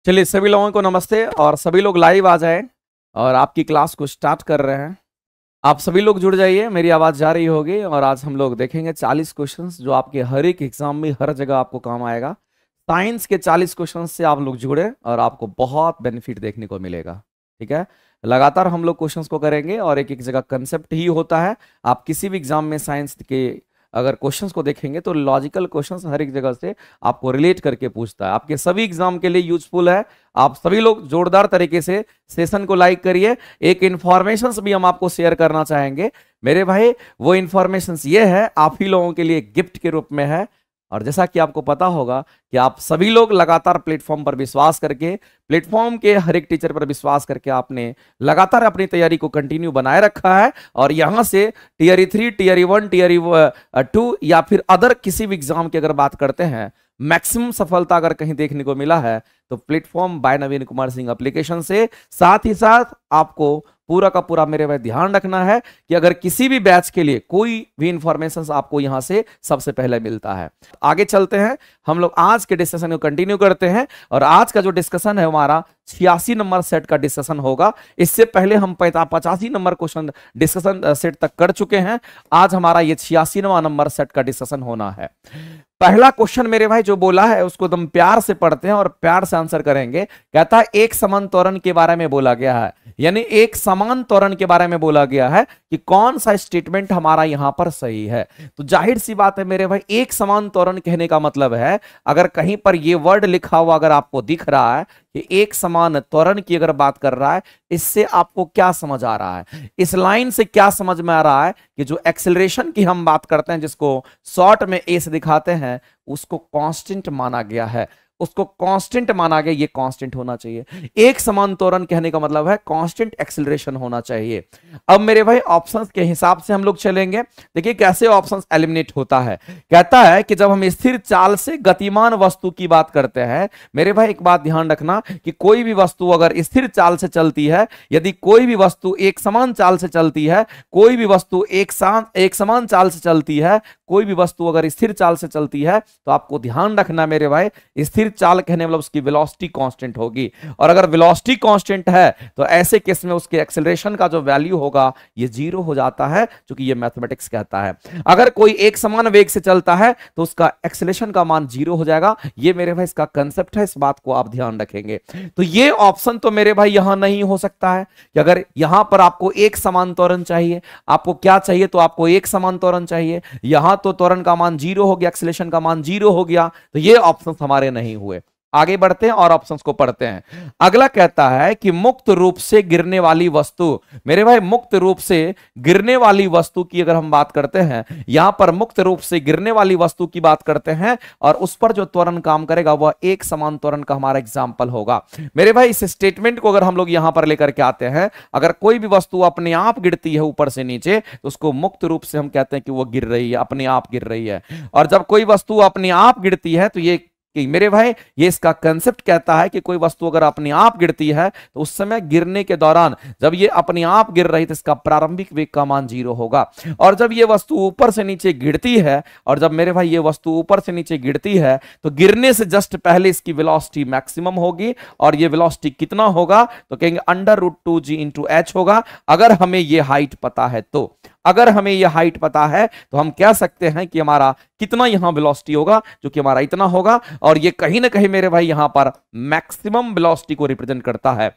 चलिए सभी लोगों को नमस्ते और सभी लोग लाइव आ जाएं और आपकी क्लास को स्टार्ट कर रहे हैं। आप सभी लोग जुड़ जाइए, मेरी आवाज़ जा रही होगी और आज हम लोग देखेंगे 40 क्वेश्चंस जो आपके हर एक एग्जाम में हर जगह आपको काम आएगा। साइंस के 40 क्वेश्चंस से आप लोग जुड़े और आपको बहुत बेनिफिट देखने को मिलेगा। ठीक है, लगातार हम लोग क्वेश्चंस को करेंगे और एक एक जगह कंसेप्ट ही होता है। आप किसी भी एग्जाम में साइंस के अगर क्वेश्चंस को देखेंगे तो लॉजिकल क्वेश्चंस हर एक जगह से आपको रिलेट करके पूछता है, आपके सभी एग्जाम के लिए यूजफुल है। आप सभी लोग जोरदार तरीके से सेशन को लाइक करिए। एक इंफॉर्मेशन भी हम आपको शेयर करना चाहेंगे मेरे भाई, वो इंफॉर्मेशन ये है आप ही लोगों के लिए गिफ्ट के रूप में है। और जैसा कि आपको पता होगा कि आप सभी लोग लगातार प्लेटफॉर्म पर विश्वास करके, प्लेटफॉर्म के हर एक टीचर पर विश्वास करके आपने लगातार अपनी तैयारी को कंटिन्यू बनाए रखा है और यहां से टीयर 3, टीयर 1, टीयर 2 या फिर अदर किसी भी एग्जाम की अगर बात करते हैं, मैक्सिमम सफलता अगर कहीं देखने को मिला है तो प्लेटफॉर्म बाय नवीन कुमार सिंह एप्लीकेशन से। साथ ही साथ आपको पूरा का पूरा मेरे भाई ध्यान रखना है कि अगर किसी भी बैच के लिए कोई भी इंफॉर्मेशन आपको यहां से सबसे पहले मिलता है। आगे चलते हैं, हम लोग आज के डिस्कशन को कंटिन्यू करते हैं और आज का जो डिस्कशन है हमारा 86 नंबर सेट का डिस्कशन होगा। इससे पहले हम 85 नंबर क्वेश्चन डिस्कशन सेट तक कर चुके हैं। आज हमारा ये 86वां नंबर सेट का डिस्कशन होना है। पहला क्वेश्चन मेरे भाई जो बोला है उसको एकदम प्यार से पढ़ते हैं और प्यार से आंसर करेंगे। कहता है एक समान त्वरण के बारे में बोला गया है, यानी एक समान त्वरण के बारे में बोला गया है कि कौन सा स्टेटमेंट हमारा यहां पर सही है। तो जाहिर सी बात है मेरे भाई, एक समान त्वरण कहने का मतलब है अगर कहीं पर ये वर्ड लिखा हुआ अगर आपको दिख रहा है कि एक समान त्वरण की अगर बात कर रहा है, इससे आपको क्या समझ आ रहा है, इस लाइन से क्या समझ में आ रहा है कि जो एक्सेलरेशन की हम बात करते हैं जिसको शॉर्ट में ए से दिखाते हैं उसको कांस्टेंट माना गया है, उसको कांस्टेंट माना गया। ये कांस्टेंट होना चाहिए। एक समान त्वरण कहने का मतलब है कांस्टेंट एक्सेलरेशन होना चाहिए। अब मेरे भाई ऑप्शंस के हिसाब से हम लोग चलेंगे। देखिए कैसे ऑप्शंस एलिमिनेट होता है। कहता है कि जब हम स्थिर चाल से गतिमान वस्तु की बात करते हैं, मेरे भाई एक बात ध्यान रखना कि कोई भी वस्तु अगर स्थिर चाल से चलती है, यदि कोई भी वस्तु एक समान चाल से चलती है, कोई भी वस्तु एक समान चाल से चलती है, कोई भी वस्तु अगर स्थिर चाल से चलती है तो आपको ध्यान रखना मेरे भाई, स्थिर चाल कहने मतलब उसकी वेलोसिटी कांस्टेंट होगी। और अगर वेलोसिटी कांस्टेंट है तो ऐसे केस में उसके एक्सेलरेशन का जो वैल्यू होगा ये 0 हो जाता है, क्योंकि ये मैथमेटिक्स कहता है। अगर कोई एक समान वेग से चलता है तो उसका एक्सेलरेशन का मान 0 हो जाएगा। ये मेरे भाई इसका कंसेप्ट है, इस बात को आप ध्यान रखेंगे। तो ये ऑप्शन तो मेरे भाई यहां नहीं हो सकता है कि अगर यहां पर आपको एक समान त्वरण चाहिए, आपको क्या चाहिए तो आपको एक समान त्वरण चाहिए, यहां तो त्वरण का मान 0 हो गया, एक्सेलरेशन का मान 0 हो गया, तो ये ऑप्शंस हमारे नहीं हुए। आगे बढ़ते हैं और ऑप्शंस को पढ़ते हैं। अगला कहता है कि मुक्त रूप से गिरने वाली वस्तु, मेरे भाई मुक्त रूप से गिरने वाली वस्तु की अगर हम बात करते हैं, यहां पर मुक्त रूप से गिरने वाली वस्तु की बात करते हैं और उस पर जो त्वरण काम करेगा वह एक समान त्वरण का हमारा एग्जाम्पल होगा। मेरे भाई इस स्टेटमेंट को अगर हम लोग यहां पर लेकर के आते हैं, अगर कोई भी वस्तु अपने आप गिरती है ऊपर से नीचे तो उसको मुक्त रूप से हम कहते हैं कि वो गिर रही है, अपने आप गिर रही है। और जब कोई वस्तु अपने आप गिरती है तो ये कि मेरे भाई ये इसका कंसेप्ट कहता है कि कोई वस्तु अगर अपने आप गिरती है तो उस समय गिरने के दौरान जब ये अपने आप गिर रही तो इसका प्रारंभिक वेग का मान 0 होगा। और जब ये वस्तु ऊपर से नीचे गिरती है, और जब मेरे भाई ये वस्तु ऊपर से नीचे गिरती है तो गिरने से जस्ट पहले इसकी वेलोसिटी मैक्सिमम होगी। और ये वेलोसिटी कितना होगा तो कहेंगे √2g × h होगा। अगर हमें ये हाइट पता है तो, अगर हमें यह हाइट पता है तो हम कह सकते हैं कि हमारा कितना यहां वेलोसिटी होगा, जो कि हमारा इतना होगा। और ये कहीं ना कहीं मेरे भाई यहां पर मैक्सिमम वेलोसिटी को रिप्रेजेंट करता है।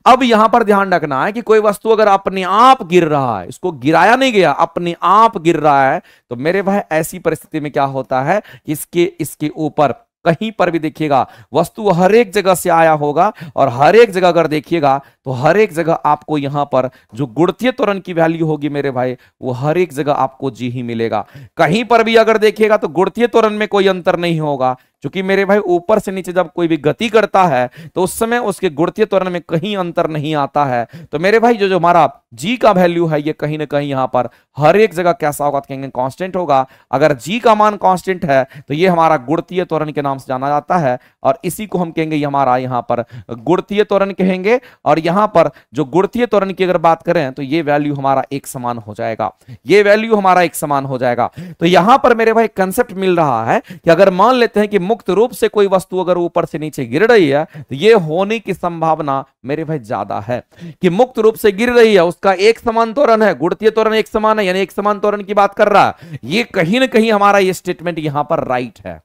अब यहां पर ध्यान रखना है कि कोई वस्तु अगर अपने आप गिर रहा है, इसको गिराया नहीं गया, अपने आप गिर रहा है, तो मेरे भाई ऐसी परिस्थिति में क्या होता है कि इसके ऊपर कहीं पर भी देखिएगा वस्तु हर एक जगह से आया होगा और हर एक जगह अगर देखिएगा तो हर एक जगह आपको यहां पर जो गुरुत्वीय त्वरण की वैल्यू होगी मेरे भाई वो हर एक जगह आपको जी ही मिलेगा। कहीं पर भी अगर देखिएगा तो गुरुत्वीय त्वरण में कोई अंतर नहीं होगा, क्योंकि मेरे भाई ऊपर से नीचे जब कोई भी गति करता है तो उस समय उसके गुरुत्वीय त्वरण में कहीं अंतर नहीं आता है। तो मेरे भाई जो हमारा जी का वैल्यू है ये कहीं ना कहीं यहां पर हर एक जगह कैसा होगा, कहेंगे कांस्टेंट होगा। अगर जी का मान कांस्टेंट है तो ये हमारा गुरुत्वीय त्वरण के नाम से जाना जाता है और इसी को हम कहेंगे ये हमारा यहां पर गुरुत्वीय त्वरण कहेंगे। और यहां पर जो गुरुत्वीय त्वरण की अगर बात करें तो ये वैल्यू हमारा एक समान हो जाएगा, ये वैल्यू हमारा एक समान हो जाएगा। तो यहां पर मेरे भाई कंसेप्ट मिल रहा है कि अगर मान लेते हैं कि मुक्त रूप से कोई वस्तु अगर ऊपर से नीचे गिर रही है तो ये होने की संभावना मेरे भाई ज्यादा है कि मुक्त रूप से गिर रही है, उसका एक समान त्वरण है, गुणितीय त्वरण एक समान है, यानी एक समान त्वरण की बात कर रहा है। ये कहीं ना कहीं हमारा ये स्टेटमेंट यहां पर राइट है।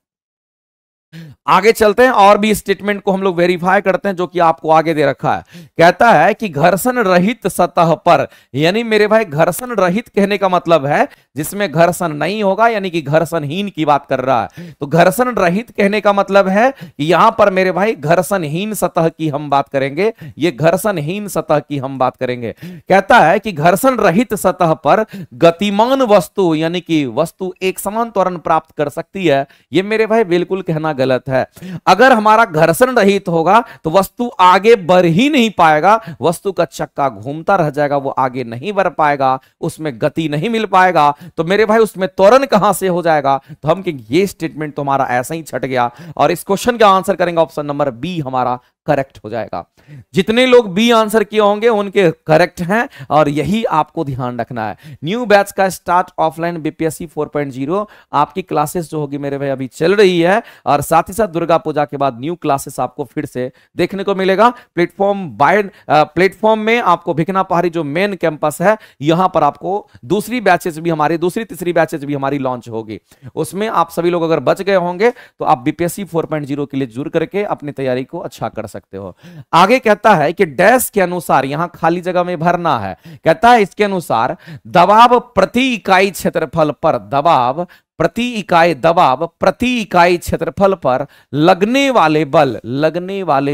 आगे चलते हैं और भी स्टेटमेंट को हम लोग वेरीफाई करते हैं जो कि आपको आगे दे रखा है। कहता है कि घर्षण रहित सतह पर, यानी मेरे भाई घर्षण रहित कहने का मतलब है जिसमें घर्षण नहीं होगा, यानी कि घर्षणहीन की बात कर रहा है। तो घर्षण रहित कहने का मतलब है कि यहां पर मेरे भाई घर्षणहीन सतह की हम बात करेंगे, ये घर्षणहीन सतह की हम बात करेंगे। कहता है कि घर्षण रहित सतह पर गतिमान वस्तु, यानी कि वस्तु एक समान त्वरण प्राप्त कर सकती है, ये मेरे भाई बिल्कुल कहना गलत है। अगर हमारा घर्षण रहित होगा तो वस्तु आगे बढ़ ही नहीं पाएगा, वस्तु का चक्का घूमता रह जाएगा, वो आगे नहीं बढ़ पाएगा, उसमें गति नहीं मिल पाएगा। तो मेरे भाई उसमें त्वरण कहां से हो जाएगा? तो हम कहेंगे ये स्टेटमेंट तो हमारा ऐसा ही छट गया, और इस क्वेश्चन का आंसर करेंगे ऑप्शन नंबर बी हमारा करेक्ट हो जाएगा। जितने लोग बी आंसर किए होंगे उनके करेक्ट हैं, और यही आपको ध्यान रखना है। न्यू बैच का स्टार्ट ऑफलाइन बीपीएससी 4.0 आपकी क्लासेस जो होगी मेरे भाई अभी चल रही है, और साथ ही साथ दुर्गा पूजा के बाद न्यू क्लासेस आपको फिर से देखने को मिलेगा। प्लेटफॉर्म में आपको भिकना पहाड़ी जो मेन कैंपस है, यहां पर आपको दूसरी बैचेस भी हमारी, दूसरी तीसरी बैचेस भी हमारी लॉन्च होगी। उसमें आप सभी लोग अगर बच गए होंगे तो आप बीपीएससी 4.0 के लिए जुड़ करके अपनी तैयारी को अच्छा कर सकते हो। आगे कहता है कि डैश के अनुसार, यहां खाली जगह में भरना है। कहता है इसके अनुसार दबाव प्रति इकाई क्षेत्रफल पर, दबाव प्रति इकाई क्षेत्रफल पर लगने वाले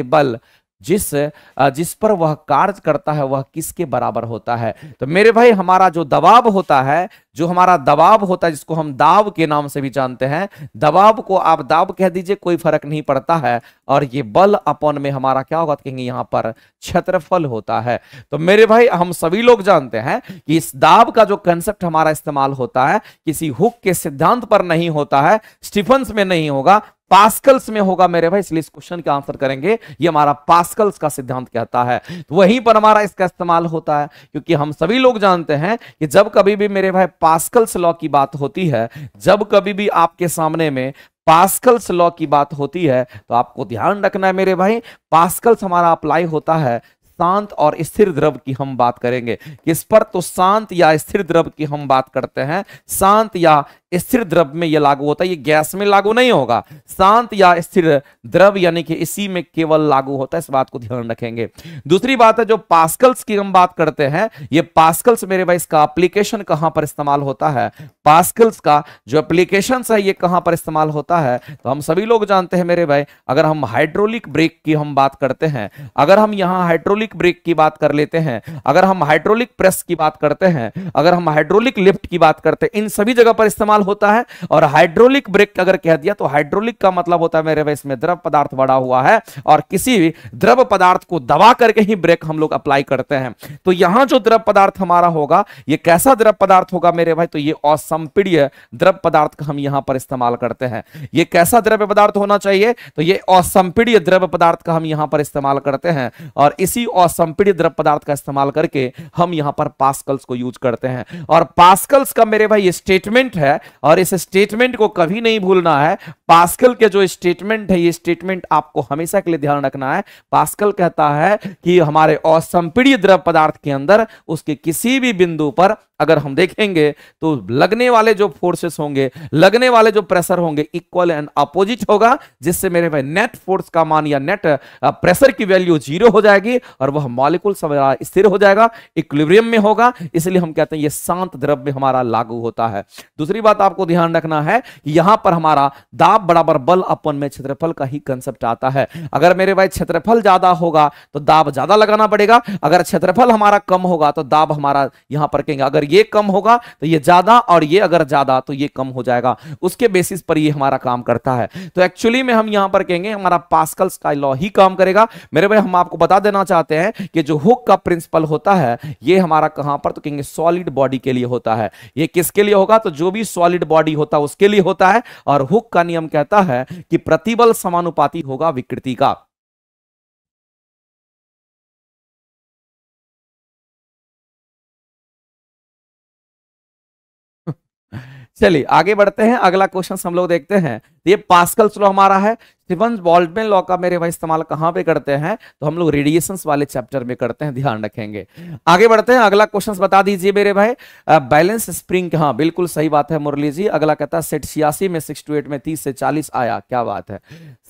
बल जिस पर वह कार्य करता है वह किसके बराबर होता है? तो मेरे भाई हमारा जो दबाव होता है, जिसको हम दाब के नाम से भी जानते हैं, दबाव को आप दाब कह दीजिए, कोई फर्क नहीं पड़ता है। और ये बल अपन में हमारा क्या होगा, कहेंगे यहां पर क्षेत्रफल होता है। तो मेरे भाई हम सभी लोग जानते हैं कि इस दाब का जो कंसेप्ट हमारा इस्तेमाल होता है किसी हुक के सिद्धांत पर नहीं होता है, स्टीफन्स में नहीं होगा, पास्कल्स में होगा मेरे भाई। इसलिए इस क्वेश्चन का आंसर करेंगे, ये हमारा पास्कल्स का सिद्धांत कहता है, तो वहीं पर हमारा इसका इस्तेमाल होता है। क्योंकि हम सभी लोग जानते हैं कि जब कभी भी मेरे भाई पास्कल्स लॉ की बात होती है, जब कभी भी आपके सामने में पास्कल्स लॉ की बात होती है, तो आपको ध्यान रखना है मेरे भाई, पास्कल्स हमारा अप्लाई होता है शांत और स्थिर द्रव की हम बात करेंगे। किस पर? तो शांत या स्थिर द्रव की हम बात करते हैं। शांत या स्थिर द्रव में यह लागू होता है, ये गैस में लागू नहीं होगा। शांत या स्थिर द्रव यानी कि इसी में केवल लागू होता है, इस बात को ध्यान रखेंगे। दूसरी बात है जो पास्कल्स की हम बात करते हैं, ये पास्कल्स मेरे भाई इसका एप्लीकेशन कहां पर इस्तेमाल होता है? पास्कल्स का जो एप्लीकेशन है ये कहां पर इस्तेमाल होता है? तो हम सभी लोग जानते हैं मेरे भाई, अगर हम हाइड्रोलिक ब्रेक की हम बात करते हैं, अगर हम यहां हाइड्रोलिक ब्रेक की बात कर लेते हैं, अगर हम हाइड्रोलिक प्रेस की बात करते हैं, अगर हम हाइड्रोलिक लिफ्ट की बात करते हैं, इन सभी जगह पर इस्तेमाल होता है। और हाइड्रोलिक ब्रेक अगर कह दिया तो हाइड्रोलिक का मतलब होता है मेरे भाई इसमें द्रव पदार्थ बढ़ा हुआ है, और किसी भी द्रव पदार्थ को दबा करके ही ब्रेक हम लोग अप्लाई करते हैं। तो यहां जो द्रव पदार्थ हमारा होगा, ये कैसा द्रव पदार्थ होगा मेरे भाई? तो ये असंपीड्य द्रव पदार्थ का हम यहां पर इस्तेमाल करते हैं। ये कैसा द्रव पदार्थ होना चाहिए? तो ये असंपीड्य द्रव पदार्थ का हम यहां पर इस्तेमाल करते हैं, और इसी असंपीड्य द्रव पदार्थ का इस्तेमाल करके हम यहां पर पास्कल्स को यूज करते हैं। और पास्कल्स का मेरे भाई ये स्टेटमेंट है, और इस स्टेटमेंट को कभी नहीं भूलना है। पास्कल के जो स्टेटमेंट है, ये स्टेटमेंट आपको हमेशा के लिए ध्यान रखना है। पास्कल कहता है कि हमारे असंपीड्य द्रव पदार्थ के अंदर उसके किसी भी बिंदु पर अगर हम देखेंगे तो लगने वाले जो फोर्सेस होंगे, लगने वाले जो प्रेशर होंगे, इक्वल एंड अपोजिट होगा, जिससे मेरे भाई नेट फोर्स का मान या नेट प्रेशर की वैल्यू 0 हो जाएगी, और वह मॉलिक्यूल स्थिर हो जाएगा, इक्विलिब्रियम में होगा। इसलिए हम कहते हैं ये शांत द्रव में हमारा लागू होता है। दूसरी बात आपको ध्यान रखना है कि यहां पर हमारा दाब बराबर बल अपन में क्षेत्रफल का ही कंसेप्ट आता है। अगर मेरे भाई क्षेत्रफल ज्यादा होगा तो दाब ज्यादा लगाना पड़ेगा, अगर क्षेत्रफल हमारा कम होगा तो दाब हमारा यहां पर कहेंगे अगर ये कम होगा तो ये ज्यादा, और ये अगर ज्यादा तो ये कम हो जाएगा। उसके बेसिस पर ये हमारा काम करता है। तो एक्चुअली में हम यहां पर कहेंगे हमारा पास्कल्स का लॉ ही काम करेगा। मेरे भाई हम आपको बता देना चाहते हैं कि जो हुक का प्रिंसिपल होता है ये हमारा कहां पर? तो कहेंगे सॉलिड बॉडी के लिए होता है। ये किसके लिए होगा? तो जो भी सॉलिड बॉडी होता है उसके लिए होता है। और हुक का नियम कहता है कि प्रतिबल समानुपाती होगा विकृति का। चलिए आगे बढ़ते हैं, अगला क्वेश्चन हम लोग देखते हैं। ये पास्कल्स लॉ हमारा है। स्टीफन बोल्ट्जमैन लॉ का मेरे भाई इस्तेमाल कहां पे करते हैं, तो हम लोग रेडिएशंस वाले चैप्टर में करते हैं, ध्यान रखेंगे। आगे बढ़ते हैं, अगला क्वेश्चन बता दीजिए मेरे भाई। बैलेंस स्प्रिंग, हाँ बिल्कुल सही बात है मुरली जी। अगला कहता है सेट 86 में 6 to 8 में 30 से 40 आया, क्या बात है,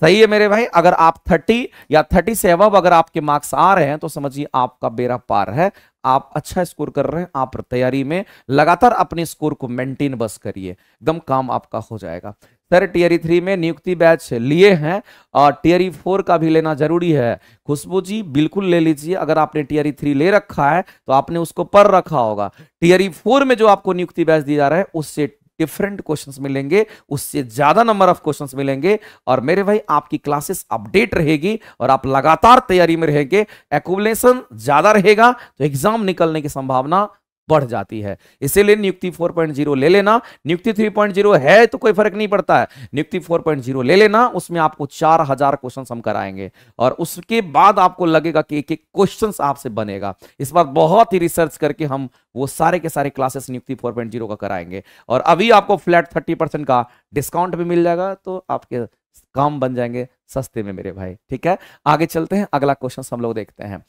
सही है मेरे भाई। अगर आप 30 या 30 से अबव अगर आपके मार्क्स आ रहे हैं तो समझिए आपका बेड़ा पार है, आप अच्छा स्कोर कर रहे हैं, आप तैयारी में लगातार अपने स्कोर को मेंटेन बस करिए, एकदम काम आपका हो जाएगा। सर टियरी 3 में नियुक्ति बैच लिए हैं और टियरी 4 का भी लेना जरूरी है। खुशबू जी बिल्कुल ले लीजिए, अगर आपने टियरी 3 ले रखा है तो आपने उसको पढ़ रखा होगा। टियरी 4 में जो आपको नियुक्ति बैच दिया जा रहा है उससे डिफरेंट क्वेश्चंस मिलेंगे, उससे ज्यादा नंबर ऑफ क्वेश्चंस मिलेंगे, और मेरे भाई आपकी क्लासेस अपडेट रहेगी और आप लगातार तैयारी में रहेंगे। एक्यूमुलेशन ज्यादा रहेगा तो एग्जाम निकलने की संभावना बढ़ जाती है, इसीलिए नियुक्ति 4.0 ले लेना। नियुक्ति 3.0 है तो कोई फर्क नहीं पड़ता है, नियुक्ति 4.0 ले लेना, उसमें आपको 4000 क्वेश्चन हम कराएंगे और उसके बाद आपको लगेगा कि एक एक क्वेश्चन आपसे बनेगा। इस बार बहुत ही रिसर्च करके हम वो सारे के सारे क्लासेस नियुक्ति 4.0 का कराएंगे, और अभी आपको फ्लैट 30% का डिस्काउंट भी मिल जाएगा, तो आपके काम बन जाएंगे सस्ते में मेरे भाई। ठीक है, आगे चलते हैं, अगला क्वेश्चन हम लोग देखते हैं।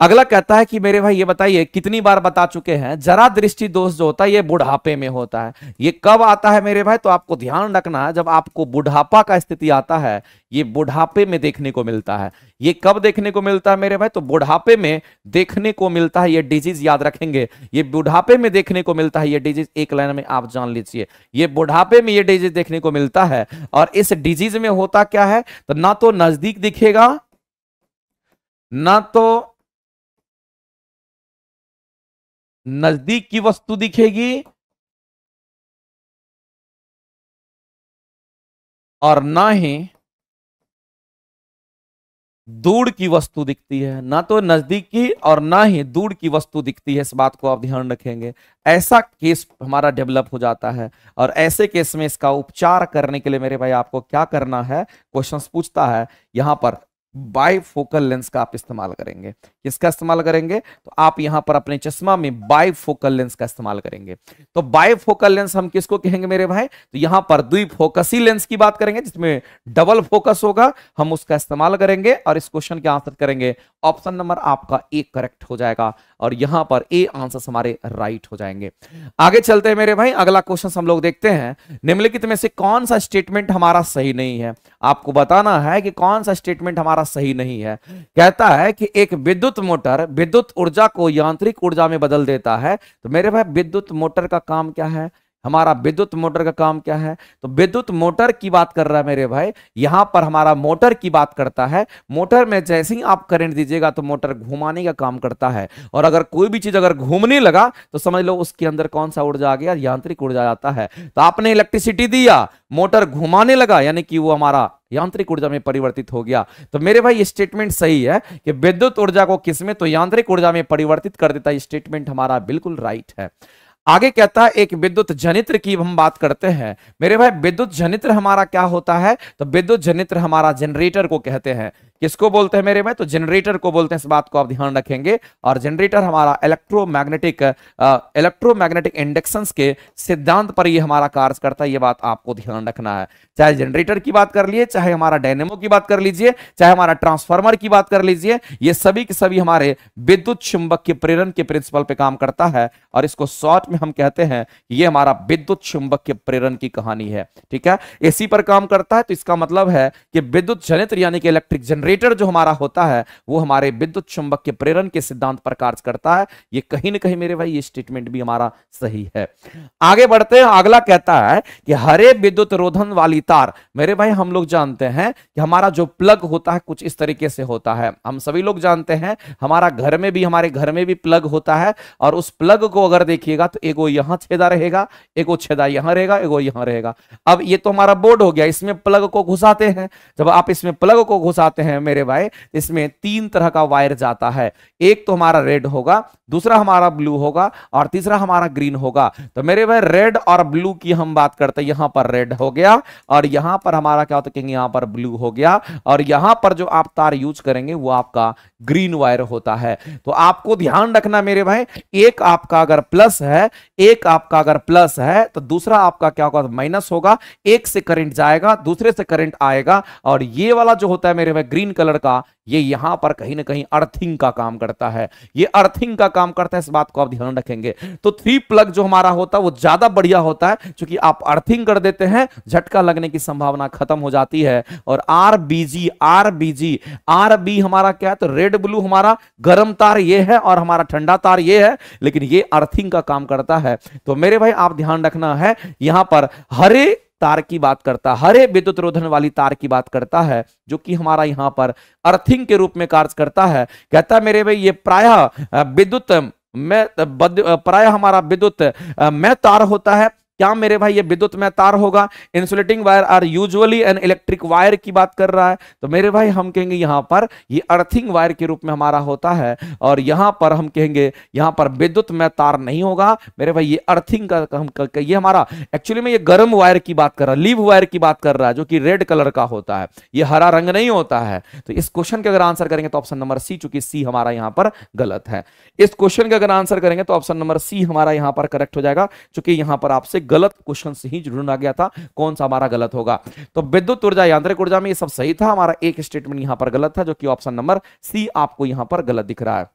अगला कहता है कि मेरे भाई ये बताइए, कितनी बार बता चुके हैं, जरा दृष्टि दोष जो होता है ये बुढ़ापे में होता है। ये कब आता है मेरे भाई, तो आपको ध्यान रखना है, जब आपको बुढ़ापा का स्थिति आता है, ये बुढ़ापे में देखने को मिलता है। ये कब देखने को मिलता है मेरे भाई, तो बुढ़ापे में देखने को मिलता है। ये डिजीज याद रखेंगे, ये बुढ़ापे में देखने को मिलता है। ये डिजीज एक लाइन में आप जान लीजिए, ये बुढ़ापे में ये डिजीज देखने को मिलता है। और इस डिजीज में होता क्या है, तो ना तो नजदीक दिखेगा, ना तो नजदीक की वस्तु दिखेगी, और ना ही दूर की वस्तु दिखती है। ना तो नजदीक की और ना ही दूर की वस्तु दिखती है, इस बात को आप ध्यान रखेंगे। ऐसा केस हमारा डेवलप हो जाता है, और ऐसे केस में इसका उपचार करने के लिए मेरे भाई आपको क्या करना है, क्वेश्चंस पूछता है यहां पर बाइफोकल लेंस का आप इस्तेमाल करेंगे। किसका इस्तेमाल करेंगे, तो आप यहां पर अपने चश्मा में बाइफोकल लेंस का इस्तेमाल करेंगे। तो बाइफोकल लेंस हम किसको कहेंगे मेरे भाई, तो यहां पर द्विफोकसी लेंस की बात करेंगे, जिसमें डबल फोकस होगा, हम उसका इस्तेमाल करेंगे और इस क्वेश्चन के आंसर करेंगे। ऑप्शन नंबर आपका ए करेक्ट हो जाएगा, और यहां पर ए आंसर हमारे राइट हो जाएंगे। आगे चलते हैं मेरे भाई, अगला क्वेश्चन हम लोग देखते हैं। निम्नलिखित में से कौन सा स्टेटमेंट हमारा सही नहीं है, आपको बताना है कि कौन सा स्टेटमेंट हमारा सही नहीं है। कहता है कि एक विद्युत मोटर विद्युत ऊर्जा को यांत्रिक ऊर्जा में बदल देता है। तो मेरे भाई विद्युत मोटर का काम क्या है, हमारा विद्युत मोटर का काम क्या है, तो विद्युत मोटर की बात कर रहा है मेरे भाई, यहां पर हमारा मोटर की बात करता है। मोटर में जैसे ही आप करंट दीजिएगा तो मोटर घुमाने का काम करता है, और अगर कोई भी चीज अगर घूमने लगा तो समझ लो उसके अंदर कौन सा ऊर्जा आ गया, यांत्रिक ऊर्जा आता है। तो आपने इलेक्ट्रिसिटी दिया, मोटर घुमाने लगा, यानी कि वो हमारा यांत्रिक ऊर्जा में परिवर्तित हो गया। तो मेरे भाई ये स्टेटमेंट सही है कि विद्युत ऊर्जा को किसमें, तो यांत्रिक ऊर्जा में परिवर्तित कर देता है। ये स्टेटमेंट हमारा बिल्कुल राइट है। आगे कहता है एक विद्युत जनित्र की हम बात करते हैं मेरे भाई। विद्युत जनित्र हमारा क्या होता है, तो विद्युत जनित्र हमारा जनरेटर को कहते हैं। किसको बोलते हैं मेरे भाई, तो जनरेटर को बोलते हैं, इस बात को आप ध्यान रखेंगे। और जनरेटर हमारा इलेक्ट्रोमैग्नेटिक इंडक्शन के सिद्धांत पर ये हमारा कार्य करता है, ये बात आपको ध्यान रखना है। चाहे जनरेटर की बात कर लीजिए, चाहे हमारा डायनेमो की बात कर लीजिए, चाहे हमारा ट्रांसफार्मर की बात कर लीजिए, ये सभी के सभी हमारे विद्युत चुंबकीय प्रेरण के प्रिंसिपल पे काम करता है। और इसको शॉर्ट में हम कहते हैं ये हमारा विद्युत चुंबकीय प्रेरण की कहानी है। ठीक है, इसी पर काम करता है। तो इसका मतलब है कि विद्युत जनित्र यानी कि इलेक्ट्रिक जनरेटर जो हमारा होता है वो हमारे विद्युत चुंबकीय प्रेरण के सिद्धांत पर कार्य करता है। ये कहीं ना कहीं मेरे भाई ये स्टेटमेंट भी हमारा सही है। आगे बढ़ते हैं, अगला कहता है कि हरे विद्युत रोधन वाली तार। मेरे भाई हम लोग जानते हैं कि हमारा जो प्लग होता है कुछ इस तरीके से होता है। हम सभी लोग जानते हैं हमारे घर में भी प्लग होता है, और उस प्लग को अगर देखिएगा तो एगो यहां छेदा रहेगा, एगो छेदा यहां रहेगा, एगो यहां रहेगा। अब ये तो हमारा बोर्ड हो गया, इसमें प्लग को घुसाते हैं। जब आप इसमें प्लग को घुसाते हैं हैं मेरे भाई, इसमें 3 तरह का वायर जाता है। एक तो हमारा रेड होगा, दूसरा हमारा ब्लू होगा और तीसरा हमारा ग्रीन होगा। तो मेरे भाई रेड और ब्लू की हम बात करते हैं, यहां पर रेड हो गया और यहां पर हमारा क्या होता है, यहां पर ब्लू हो गया, और यहां पर जो आप तार यूज करेंगे वो आपका ग्रीन वायर होता है। तो आपको ध्यान रखना मेरे भाई, एक आपका अगर प्लस है, एक आपका अगर प्लस है तो दूसरा आपका क्या होगा, माइनस होगा। एक से करंट जाएगा, दूसरे से करंट आएगा, और ये वाला जो होता है मेरे भाई ग्रीन कलर का, ये यहां पर कहीं ना कहीं अर्थिंग का काम करता है। ये अर्थिंग का काम करता है, इस बात को आप ध्यान रखेंगे। तो 3 प्लग जो हमारा होता है वो ज्यादा बढ़िया होता है, क्योंकि आप अर्थिंग कर देते हैं, झटका लगने की संभावना खत्म हो जाती है। और आरबीजी आरबी हमारा क्या है, तो रेड ब्लू हमारा गर्म तार ये है और हमारा ठंडा तार ये है, लेकिन ये अर्थिंग का काम करता है। तो मेरे भाई आप ध्यान रखना है, यहां पर हरे तार की बात करता है, हरे विद्युत रोधन वाली तार की बात करता है, जो कि हमारा यहां पर अर्थिंग के रूप में कार्य करता है। कहता है मेरे भाई ये प्रायः विद्युत में प्रायः हमारा विद्युत में तार होता है। क्या मेरे भाई ये विद्युत में तार होगा। Insulating wire are usually an electric wire की बात कर रहा है, तो मेरे भाई हम कहेंगे यहां पर ये अर्थिंग वायर के रूप में हमारा होता है, और यहां पर हम कहेंगे यहां पर विद्युत में तार नहीं होगा मेरे भाई, ये अर्थिंग का हम ये हमारा एक्चुअली में ये गर्म वायर की बात कर रहा है, लीव वायर की बात कर रहा है, जो कि रेड कलर का होता है, ये हरा रंग नहीं होता है। तो इस क्वेश्चन के अगर आंसर करेंगे तो ऑप्शन नंबर सी, चूंकि सी हमारा यहां पर गलत है। इस क्वेश्चन के अगर आंसर करेंगे तो ऑप्शन नंबर सी हमारा यहां पर करेक्ट हो जाएगा, क्योंकि यहां पर आपसे गलत क्वेश्चन से ही ढूंढा गया था कौन सा हमारा गलत होगा। तो विद्युत ऊर्जा यांत्रिक ऊर्जा में ये सब सही था, हमारा एक स्टेटमेंट यहां पर गलत था, जो कि ऑप्शन नंबर सी आपको यहां पर गलत दिख रहा है।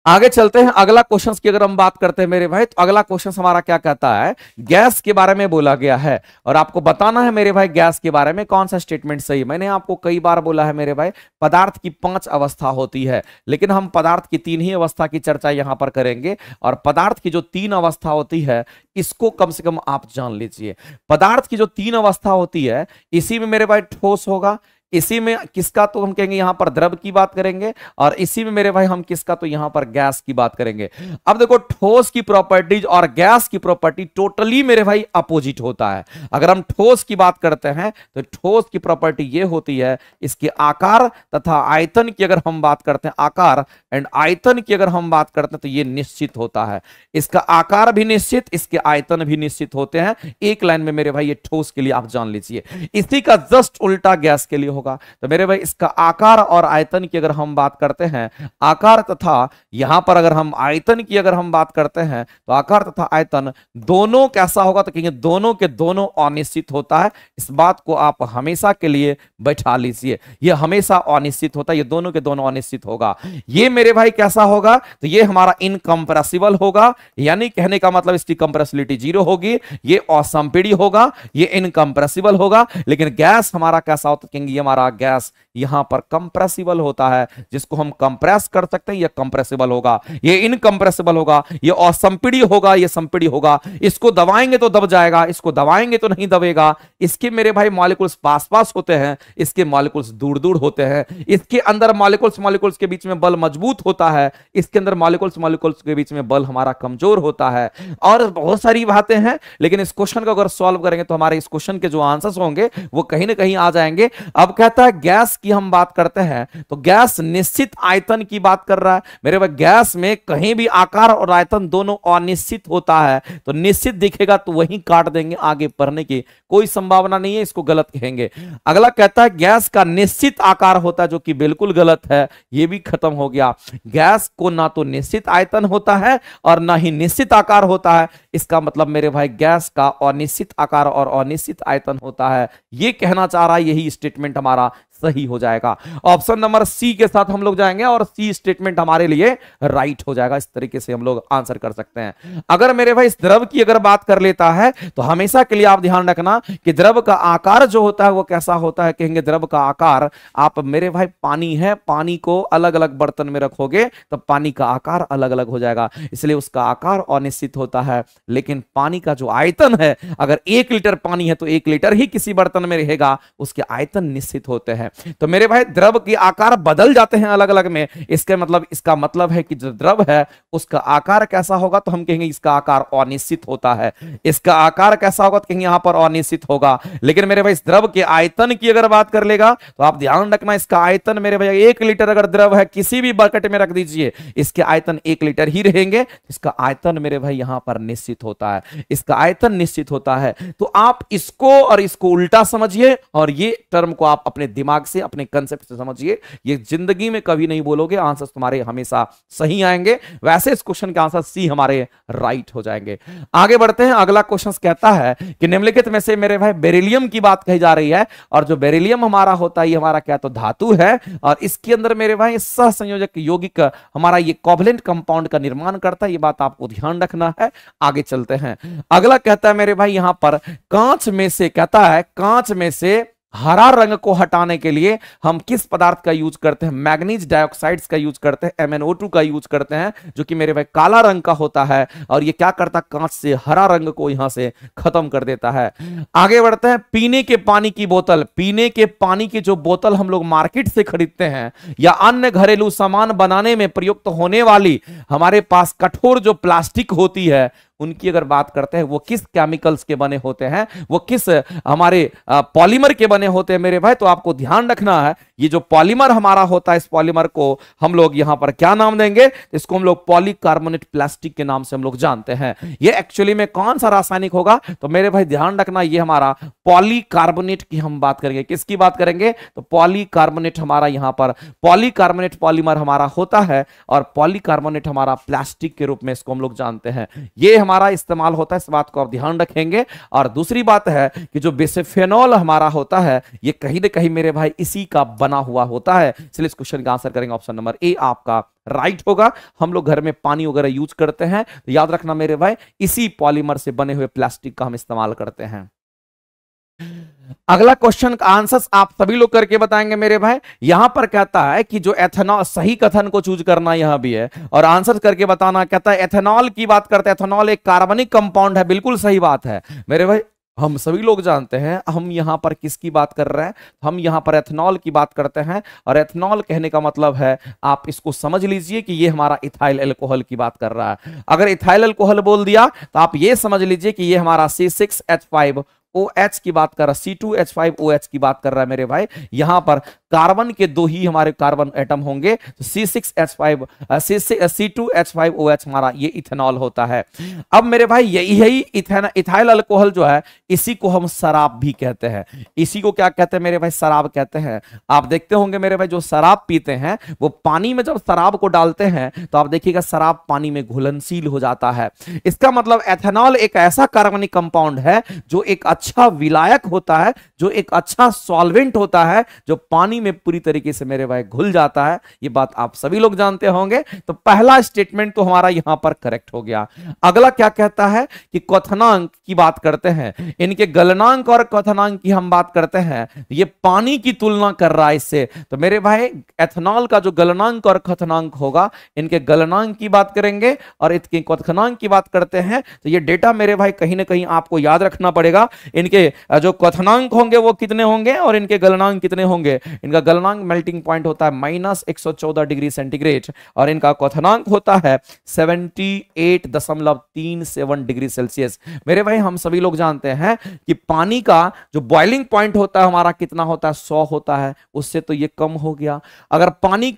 आगे चलते हैं, अगला क्वेश्चन की अगर हम बात करते हैं मेरे भाई, तो अगला क्वेश्चन हमारा क्या कहता है, गैस के बारे में बोला गया है, और आपको बताना है मेरे भाई गैस के बारे में कौन सा स्टेटमेंट सही है। मैंने आपको कई बार बोला है मेरे भाई, पदार्थ की 5 अवस्था होती है, लेकिन हम पदार्थ की 3 ही अवस्था की चर्चा यहां पर करेंगे, और पदार्थ की जो 3 अवस्था होती है इसको कम से कम आप जान लीजिए। पदार्थ की जो 3 अवस्था होती है, इसी में मेरे भाई ठोस होगा, इसी में किसका तो हम कहेंगे यहां पर द्रव की बात करेंगे, और इसी में मेरे भाई हम किसका तो यहां पर गैस की बात करेंगे। अब देखो ठोस की प्रॉपर्टीज और गैस की प्रॉपर्टी टोटली मेरे भाई अपोजिट होता है। अगर हम ठोस की बात करते हैं तो ठोस की प्रॉपर्टी ये होती है, इसके आकार तथा आयतन की अगर हम बात करते हैं, आकार एंड आयतन की अगर हम बात करते हैं तो ये निश्चित होता है। इसका आकार भी निश्चित, इसके आयतन भी निश्चित होते हैं। एक लाइन में मेरे भाई ये ठोस के लिए आप जान लीजिए। इसी का जस्ट उल्टा गैस के लिए होगा। तो मेरे भाई इसका आकार और आयतन की अगर हम बात करते हैं, आकार तथा यहां पर अगर हम आयतन की अगर हम बात करते हैं, तो आकार तथा आयतन दोनों कैसा होगा, तो कहेंगे दोनों के दोनों अनिश्चित होता है। इस बात को आप हमेशा के लिए बैठा लीजिए, यह हमेशा अनिश्चित होता है, ये दोनों के दोनों अनिश्चित होगा। ये मेरे भाई कैसा होगा, तो ये हमारा इनकंप्रेसिबल होगा, यानी कहने का मतलब इसकी कंप्रेसिबिलिटी 0 होगी। ये असंपीडी होगा, ये इनकंप्रेसिबल होगा। लेकिन गैस हमारा कैसा होता है, कहेंगे हमारा गैस यहां पर कंप्रेसिबल होता है, जिसको हम कंप्रेस कर सकते हैं, यह कंप्रेसिबल होगा। ये इनकंप्रेसिबल होगा, ये असंपीडी होगा, ये संपीडी होगा। इसको दबाएंगे तो दब जाएगा, इसको दबाएंगे तो नहीं दबेगा। इसके मेरे भाई मॉलिक्यूल्स पास पास होते हैं, इसके मॉलिक्यूल्स दूर दूर होते हैं। इसके अंदर मॉलिक्यूल्स के बीच में बल मजबूत होता है, इसके अंदर मॉलिक्यूल्स के बीच में बल हमारा कमजोर होता है, और बहुत सारी बातें हैं। लेकिन इस क्वेश्चन को अगर सॉल्व करेंगे तो हमारे इस क्वेश्चन के जो आंसर्स होंगे वो कहीं ना कहीं आ जाएंगे। अब कहता है गैस की हम बात करते हैं, तो गैस निश्चित आयतन की बात कर रहा है मेरे भाई। गैस में कहीं भी आकार और आयतन दोनों अनिश्चित होता है, तो निश्चित दिखेगा तो वहीं काट देंगे, आगे बढ़ने की कोई संभावना नहीं है, इसको गलत कहेंगे। अगला कहता है गैस का निश्चित आकार होता है, जो कि बिल्कुल गलत है, यह भी खत्म हो गया। गैस को ना तो निश्चित आयतन होता है और ना ही निश्चित आकार होता है। इसका मतलब मेरे भाई गैस का अनिश्चित आकार और अनिश्चित आयतन होता है, यह कहना चाह रहा है। यही स्टेटमेंट हमारा सही हो जाएगा। ऑप्शन नंबर सी के साथ हम लोग जाएंगे और सी स्टेटमेंट हमारे लिए राइट हो जाएगा। इस तरीके से हम लोग आंसर कर सकते हैं। अगर मेरे भाई इस द्रव की अगर बात कर लेता है, तो हमेशा के लिए आप ध्यान रखना कि द्रव का आकार जो होता है वो कैसा होता है। कहेंगे द्रव का आकार, आप मेरे भाई पानी है, पानी को अलग अलग बर्तन में रखोगे तो पानी का आकार अलग अलग हो जाएगा, इसलिए उसका आकार अनिश्चित होता है। लेकिन पानी का जो आयतन है, अगर 1 लीटर पानी है तो 1 लीटर ही किसी बर्तन में रहेगा, उसके आयतन निश्चित होते हैं। तो मेरे भाई द्रव के आकार बदल जाते हैं अलग अलग में, इसका मतलब है कि जो द्रव है उसका आकार कैसा होगा, तो हम कहेंगे इसका आकार अनिश्चित होता है। इसका आकार कैसा होगा तो कहेंगे यहां पर अनिश्चित होगा। लेकिन मेरे भाई इस द्रव के आयतन की अगर बात कर लेगा तो आप ध्यान रखना, इसका आयतन मेरे भाई 1 लीटर अगर द्रव है किसी भी बकेट में रख दीजिए, इसके आयतन 1 लीटर ही रहेंगे। इसका आयतन मेरे भाई यहां पर निश्चित होता है, इसका आयतन निश्चित होता है। तो आप इसको और इसको उल्टा समझिए और ये टर्म को आप अपने दिमाग से, अपने कंसेप्ट से समझिए। ये जिंदगी में कभी नहीं बोलोगे, आंसर तुम्हारे हमेशा सही आएंगे। वैसे इस क्वेश्चन के आंसर सी हमारे राइट हो जाएंगे। आगे बढ़ते हैं, अगला क्वेश्चन कहता है कि निम्नलिखित में से मेरे भाई बेरिलियम की बात कही जा रही है, और जो बेरिलियम हमारा होता है ये हमारा क्या तो धातु है, और इसके अंदर मेरे भाई सहसंयोजक यौगिक हमारा ये कोवलेंट कंपाउंड का निर्माण करता है। ये बात आपको ध्यान रखना है। आगे चलते हैं, अगला कहता है मेरे भाई यहां पर कांच में से, कहता है कांच में से हरा रंग को हटाने के लिए हम किस पदार्थ का यूज करते हैं, मैग्नीज डाइऑक्साइड्स का यूज करते हैं, MnO2 का यूज करते हैं, जो कि मेरे भाई काला रंग का होता है, और ये क्या करता है कांच से हरा रंग को यहां से खत्म कर देता है। आगे बढ़ते हैं, पीने के पानी की बोतल, पीने के पानी की जो बोतल हम लोग मार्केट से खरीदते हैं या अन्य घरेलू सामान बनाने में प्रयुक्त होने वाली हमारे पास कठोर जो प्लास्टिक होती है, उनकी अगर बात करते हैं वो किस केमिकल्स के बने होते हैं, वो किस हमारे पॉलीमर के बने होते हैं मेरे भाई। तो आपको ध्यान रखना है, ये जो पॉलीमर हमारा होता है, इस पॉलीमर को हम लोग यहां पर क्या नाम देंगे, इसको हम लोग पॉलीकार्बोनेट प्लास्टिक के नाम से हम लोग जानते हैं। ये एक्चुअली में कौन सा रासायनिक होगा, तो मेरे भाई ध्यान रखना, ये हमारा पॉलीकार्बोनेट की हम बात करेंगे। किसकी बात करेंगे, तो पॉलीकार्बोनेट हमारा यहां पर पॉलीकार्बोनेट पॉलीमर हमारा होता है, और पॉलीकार्बोनेट हमारा प्लास्टिक के रूप में इसको हम लोग जानते हैं। ये हमारा इस्तेमाल होता है, इस बात को आप ध्यान रखेंगे। और दूसरी बात है कि जो बिस्फेनॉल हमारा होता है, ये कहीं ना कहीं मेरे भाई इसी का बना हुआ होता है। इसलिए इस क्वेश्चन का आंसर करेंगे ऑप्शन नंबर ए आपका राइट होगा। हम लोग घर में पानी वगैरह यूज करते हैं, तो याद रखना मेरे भाई इसी पॉलीमर से बने हुए प्लास्टिक का हम इस्तेमाल करते हैं। अगला क्वेश्चन का आंसर आप सभी लोग करके बताएंगे मेरे भाई। यहां पर कहता है कि जो एथेनॉल, सही कथन को चूज करना यहां भी है और आंसर करके बताना। कहता है एथेनॉल की बात करते हैं, एथेनॉल एक कार्बनिक कंपाउंड है, बिल्कुल सही बात है मेरे भाई। हम सभी लोग जानते हैं हम यहां पर किसकी बात कर रहे हैं, हम यहां पर एथेनॉल की बात करते हैं। और एथेनॉल कहने का मतलब है, आप इसको समझ लीजिए कि ये हमारा इथाइल अल्कोहल की बात कर रहा है। अगर इथाइल अल्कोहल बोल दिया तो आप ये समझ लीजिए कि ये हमारा C6H5OH की बात कर रहा है, C2H5OH की बात कर रहा है मेरे भाई। यहां पर कार्बन के 2 ही हमारे कार्बन एटम होंगे, तो C2H5OH हमारा ये इथेनॉल होता है। अब मेरे भाई यही इथाइल अल्कोहल जो है, इसी को हम शराब भी कहते हैं। इसी को क्या कहते हैं मेरे भाई, शराब कहते हैं। आप देखते होंगे मेरे भाई जो शराब पीते हैं वो पानी में जब शराब को डालते हैं तो आप देखिएगा शराब पानी में घुलनशील हो जाता है। इसका मतलब एथेनॉल एक ऐसा कार्बनिक कंपाउंड है जो एक अच्छा विलायक होता है, जो एक अच्छा सॉल्वेंट होता है, जो पानी में पूरी तरीके से मेरे भाई घुल जाता है। ये बात आप सभी लोग जानते होंगे। तो पहला स्टेटमेंट तो हमारा यहां पर करेक्ट हो गया। अगला क्या कहता है कि क्वथनांक की बात करते हैं, इनके गलनांक और क्वथनांक की हम बात करते हैं। ये पानी की तुलना कर रहा है इससे, तो मेरे भाई एथेनॉल का जो गलनांक और क्वथनांक होगा, इनके गलनांक की बात करेंगे और इनके क्वथनांक की बात करते हैं। तो ये डेटा मेरे भाई कहीं ना कहीं आपको याद रखना पड़ेगा। इनके जो क्वथनांक होंगे वो कितने होंगे और इनके गलनांक कितने होंगे। इनका गलनांक मेल्टिंग पॉइंट होता है -114 डिग्री सेंटीग्रेड और इनका क्वथनांक होता है 78.37 डिग्री सेल्सियस। मेरे भाई हम सभी लोग जानते हैं कि पानी का जो बॉइलिंग पॉइंट होता है हमारा कितना होता है, 100 होता है। उससे तो ये कम हो गया। अगर पानी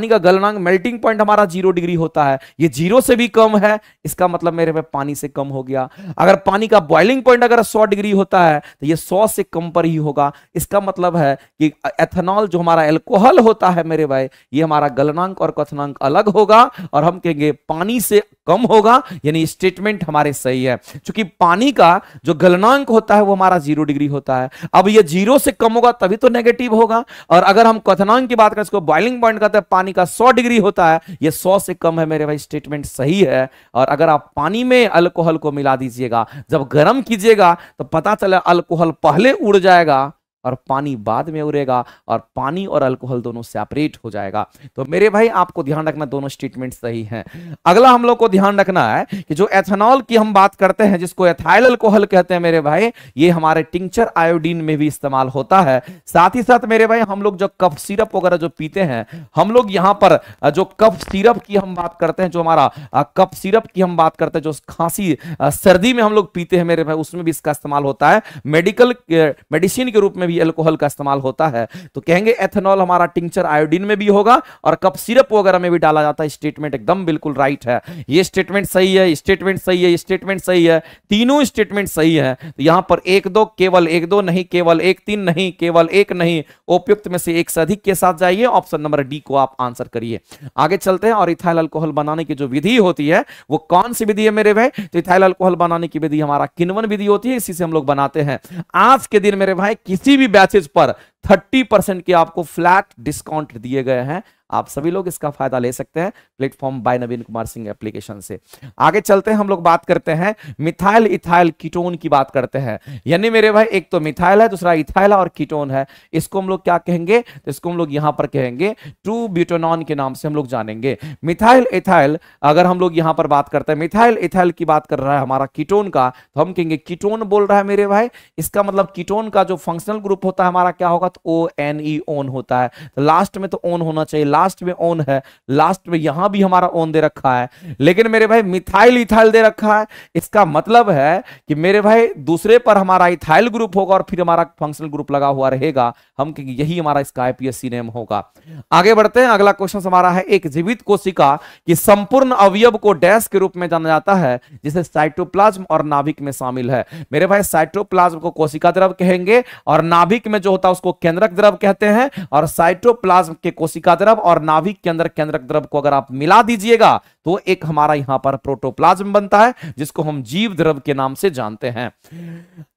का गलनांक मेल्टिंग पॉइंट हमारा 0 डिग्री होता है, ये 0 से भी कम है, इसका मतलब मेरे भाई पानी से कम हो गया। अगर पानी का बॉइलिंग पॉइंट अगर 100 डिग्री होता है तो ये 100 से कम पर ही होगा। इसका मतलब है कि एथेनॉल जो हमारा अल्कोहल होता है मेरे भाई, ये हमारा गलनांक और क्वथनांक अलग होगा और हम कहेंगे पानी से कम होगा। यानी स्टेटमेंट हमारे सही है, क्योंकि पानी का जो गलनांक होता है वो हमारा 0 डिग्री होता है। अब ये 0 से कम होगा तभी तो नेगेटिव होगा। और अगर हम क्वथनांक की बात करें, इसको बॉइलिंग पॉइंट कहते हैं, पानी का 100 डिग्री होता है, ये 100 से कम है मेरे भाई, स्टेटमेंट सही है। और अगर आप पानी में अल्कोहल को मिला दीजिएगा, जब गर्म कीजिएगा तो पता चला अल्कोहल पहले उड़ जाएगा और पानी बाद में उड़ेगा और पानी और अल्कोहल दोनों सेपरेट हो जाएगा। तो मेरे भाई आपको ध्यान रखना दोनों स्टेटमेंट सही हैं। अगला हम लोग को ध्यान रखना है कि जो एथेनॉल की हम बात करते हैं जिसको एथाइल अल्कोहल कहते हैं मेरे भाई, ये हमारे टिंचर आयोडीन में भी इस्तेमाल होता है। साथ ही साथ मेरे भाई हम लोग जो कफ सिरप वगैरह जो पीते हैं, हम लोग यहां पर जो कफ सिरप की हम बात करते हैं, जो हमारा कफ सिरप की हम बात करते हैं, जो खांसी सर्दी में हम लोग पीते हैं मेरे भाई, उसमें भी इसका इस्तेमाल होता है। मेडिसिन के रूप में भी अल्कोहल का इस्तेमाल होता है। तो कहेंगे एथेनॉल हमारा टिंचर आयोडीन में भी होगा और कफ सिरप वगैरह में भी डाला जाता है। स्टेटमेंट एकदम बिल्कुल राइट है। ये स्टेटमेंट सही है, स्टेटमेंट सही है, स्टेटमेंट सही है, तीनों स्टेटमेंट सही है। तो यहां पर एक दो, केवल एक दो नहीं, केवल एक तीन नहीं, केवल एक नहीं, उपयुक्त में से एक से अधिक के साथ जाइए। ऑप्शन नंबर डी को आप आंसर करिए। आगे चलते हैं और इथाइल अल्कोहल बनाने की जो विधि होती है वो कौन सी विधि है मेरे भाई? तो इथाइल अल्कोहल बनाने की विधि हमारा किण्वन विधि होती है, इसी से हम लोग बनाते हैं। आज के दिन मेरे भाई किसी भी बैचेज पर 30% के आपको फ्लैट डिस्काउंट दिए गए हैं। आप सभी लोग इसका फायदा ले सकते हैं प्लेटफॉर्म बाय नवीन कुमार सिंह एप्लीकेशन से। आगे चलते हैं, हम लोग बात करते हैं मिथाइल इथाइल कीटोन की बात करते हैं। यानी मेरे भाई एक तो मिथाइल है, दूसरा इथाइल और कीटोन है। इसको हम लोग क्या कहेंगे? तो इसको हम लोग यहां पर कहेंगे ट्रू ब्यूटेनॉन के नाम से हम लोग जानेंगे। मिथाइल इथाइल अगर हम लोग यहां पर बात करते हैं, मिथाइल इथाइल की बात कर रहा है हमारा कीटोन का, तो हम कहेंगे कीटोन बोल रहा है मेरे भाई। इसका मतलब कीटोन का जो फंक्शनल ग्रुप होता है हमारा क्या होगा? तो ONE ओन होता है। तो लास्ट में तो ओन होना चाहिए, लास्ट में ओन है, लास्ट में यहां भी हमारा ओन दे रखा है, लेकिन मेरे भाई मिथाइल इथाइल दे रखा है। इसका मतलब है कि मेरे भाई दूसरे पर हमारा इथाइल ग्रुप होगा और फिर हमारा फंक्शनल ग्रुप लगा हुआ रहेगा। हम कहेंगे यही हमारा इसका आईपीएससी नेम होगा। आगे बढ़ते हैं, अगला क्वेश्चन हमारा है एक जीवित कोशिका की संपूर्ण अवयव को डैश के रूप में जाना जाता है जिसे साइटोप्लाज्म और नाभिक में शामिल है। मेरे भाई साइटोप्लाज्म को कोशिका द्रव कहेंगे और नाभिक में जो होता है उसको केंद्रक द्रव कहते हैं। और साइटोप्लाज्म के कोशिका द्रव और नाभिक के अंदर केंद्रक द्रव को अगर आप मिला दीजिएगा तो एक हमारा यहां पर प्रोटोप्लाज्म बनता है जिसको हम जीव द्रव के नाम से जानते हैं।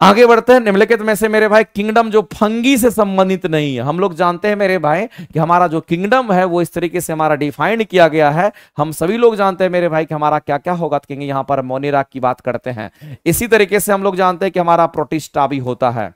आगे बढ़ते हैं, निम्नलिखित में से मेरे भाई किंगडम जो फंगी से संबंधित नहीं है, हम लोग जानते हैं मेरे भाई कि हमारा जो किंगडम है वो इस तरीके से हमारा डिफाइंड किया गया है। हम सभी लोग जानते हैं मेरे भाई कि हमारा क्या क्या होगा, तो कहेंगे यहां पर मोनेरा की बात करते हैं। इसी तरीके से हम लोग जानते हैं कि हमारा प्रोटिस्टा भी होता है।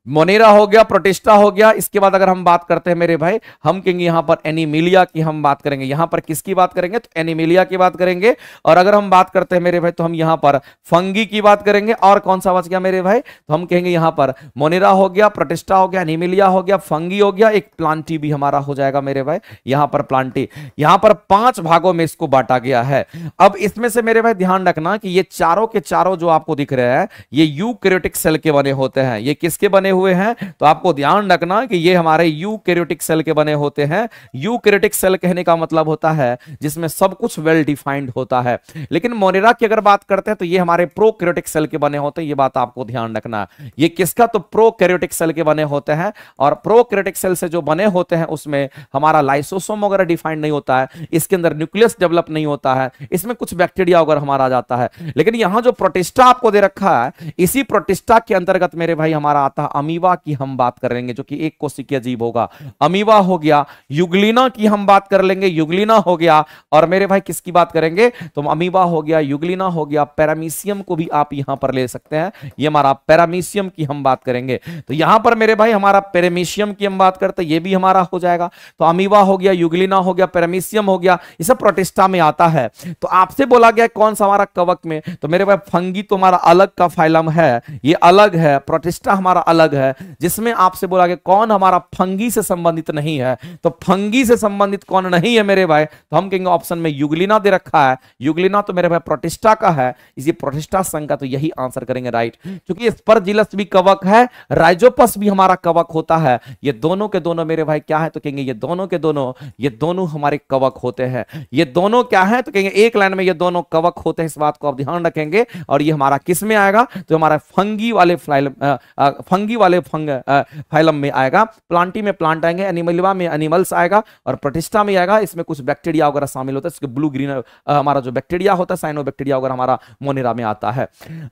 मोनेरा हो गया, प्रोटिस्टा हो गया। इसके बाद अगर हम बात करते हैं मेरे भाई, हम कहेंगे यहां पर एनीमिलिया की हम बात करेंगे। यहां पर किसकी बात करेंगे? तो एनीमिलिया की बात करेंगे। और अगर हम बात करते हैं मेरे भाई तो हम यहां पर फंगी की बात करेंगे। और कौन सा बच गया मेरे भाई? तो हम कहेंगे यहां पर मोनेरा हो गया, प्रोटिस्टा हो गया, एनीमिलिया हो गया, फंगी हो गया, एक प्लांटी भी हमारा हो जाएगा मेरे भाई। यहां पर प्लांटी, यहां पर 5 भागों में इसको बांटा गया है। अब इसमें से मेरे भाई ध्यान रखना कि ये चारों के चारों जो आपको दिख रहे हैं ये यूकैरियोटिक सेल के बने होते हैं। ये किसके बने हुए हैं? तो आपको ध्यान रखना कि ये हमारे यूकैरियोटिक सेल के बने होते हैं। यूकैरियोटिक सेल कहने का मतलब होता है जिसमें सब कुछ वेल डिफाइंड होता है। लेकिन मोनेरा की अगर बात करते हैं तो ये हमारे प्रोकैरियोटिक सेल के बने होते हैं। ये बात आपको ध्यान रखना। ये किसका? तो प्रोकैरियोटिक सेल के बने होते हैं। और प्रोकैरियोटिक सेल से जो बने होते हैं उसमें हमारा लाइसोसोम वगैरह डिफाइंड नहीं होता है, इसके अंदर न्यूक्लियस डेवलप नहीं होता है, इसमें कुछ बैक्टीरिया वगैरह हमारा आ जाता है। लेकिन यहां जो प्रोटिस्टा आपको दे रखा है, इसी प्रोटिस्टा के अंतर्गत मेरे भाई हमारा आता है अमीबा की हम बात करेंगे, जो कि एक कोशिकीय जीव होगा। अमीबा हो गया, युग्लिना की हम बात कर लेंगे, युग्लिना हो गया। और मेरे भाई किसकी बात करेंगे? तो अमीबा हो गया, युग्लिना हो गया, पैरामीशियम को भी आप यहां पर ले सकते हैं। ये हमारा पैरामीशियम की हम बात करेंगे। तो यहां पर मेरे भाई हमारा पैरामीशियम की हम बात करते हैं, ये भी हमारा हो जाएगा। तो अमीबा हो गया, युग्लिना हो गया, पैरामीशियम हो गया, ये सब प्रोटिस्टा में आता है। तो आपसे बोला गया कौन सा हमारा कवक में? तो मेरे भाई फंगी तो हमारा अलग का फाइलम है, ये अलग है। प्रोटिस्टा हमारा अलग है, जिसमें आपसे बोला गया कौन हमारा फंगी से संबंधित नहीं है। तो फंगी से संबंधित कौन नहीं है मेरे भाई? तो हम कहेंगे ऑप्शन में युग्लिना दे रखा है। युग्लिना तो मेरे भाई प्रोटिस्टा का है, इसी प्रोटिस्टा संघ का, तो यही आंसर करेंगे राइट। क्योंकि स्पर्जिलस भी कवक है, राइजोपस भी हमारा कवक होता है। ये दोनों के दोनों मेरे भाई क्या है? तो कहेंगे ये दोनों के दोनों, ये दोनों हमारे कवक होते हैं। ये दोनों क्या है? तो कहेंगे एक लाइन में ये दोनों कवक होते हैं। इस बात को आप ध्यान रखेंगे। और ये हमारा किस में आएगा? तो हमारा फंगी वाले फाइलम में आएगा। प्लांटी में प्लांट आएंगे, एनिमलिया में एनिमल्स आएगा, और प्रोटिस्टा में आएगा। इसमें कुछ बैक्टीरिया वगैरह शामिल होता है, इसके ब्लू ग्रीन हमारा जो बैक्टीरिया होता है, साइनोबैक्टीरिया वगैरह हमारा मोनेरा में आता है।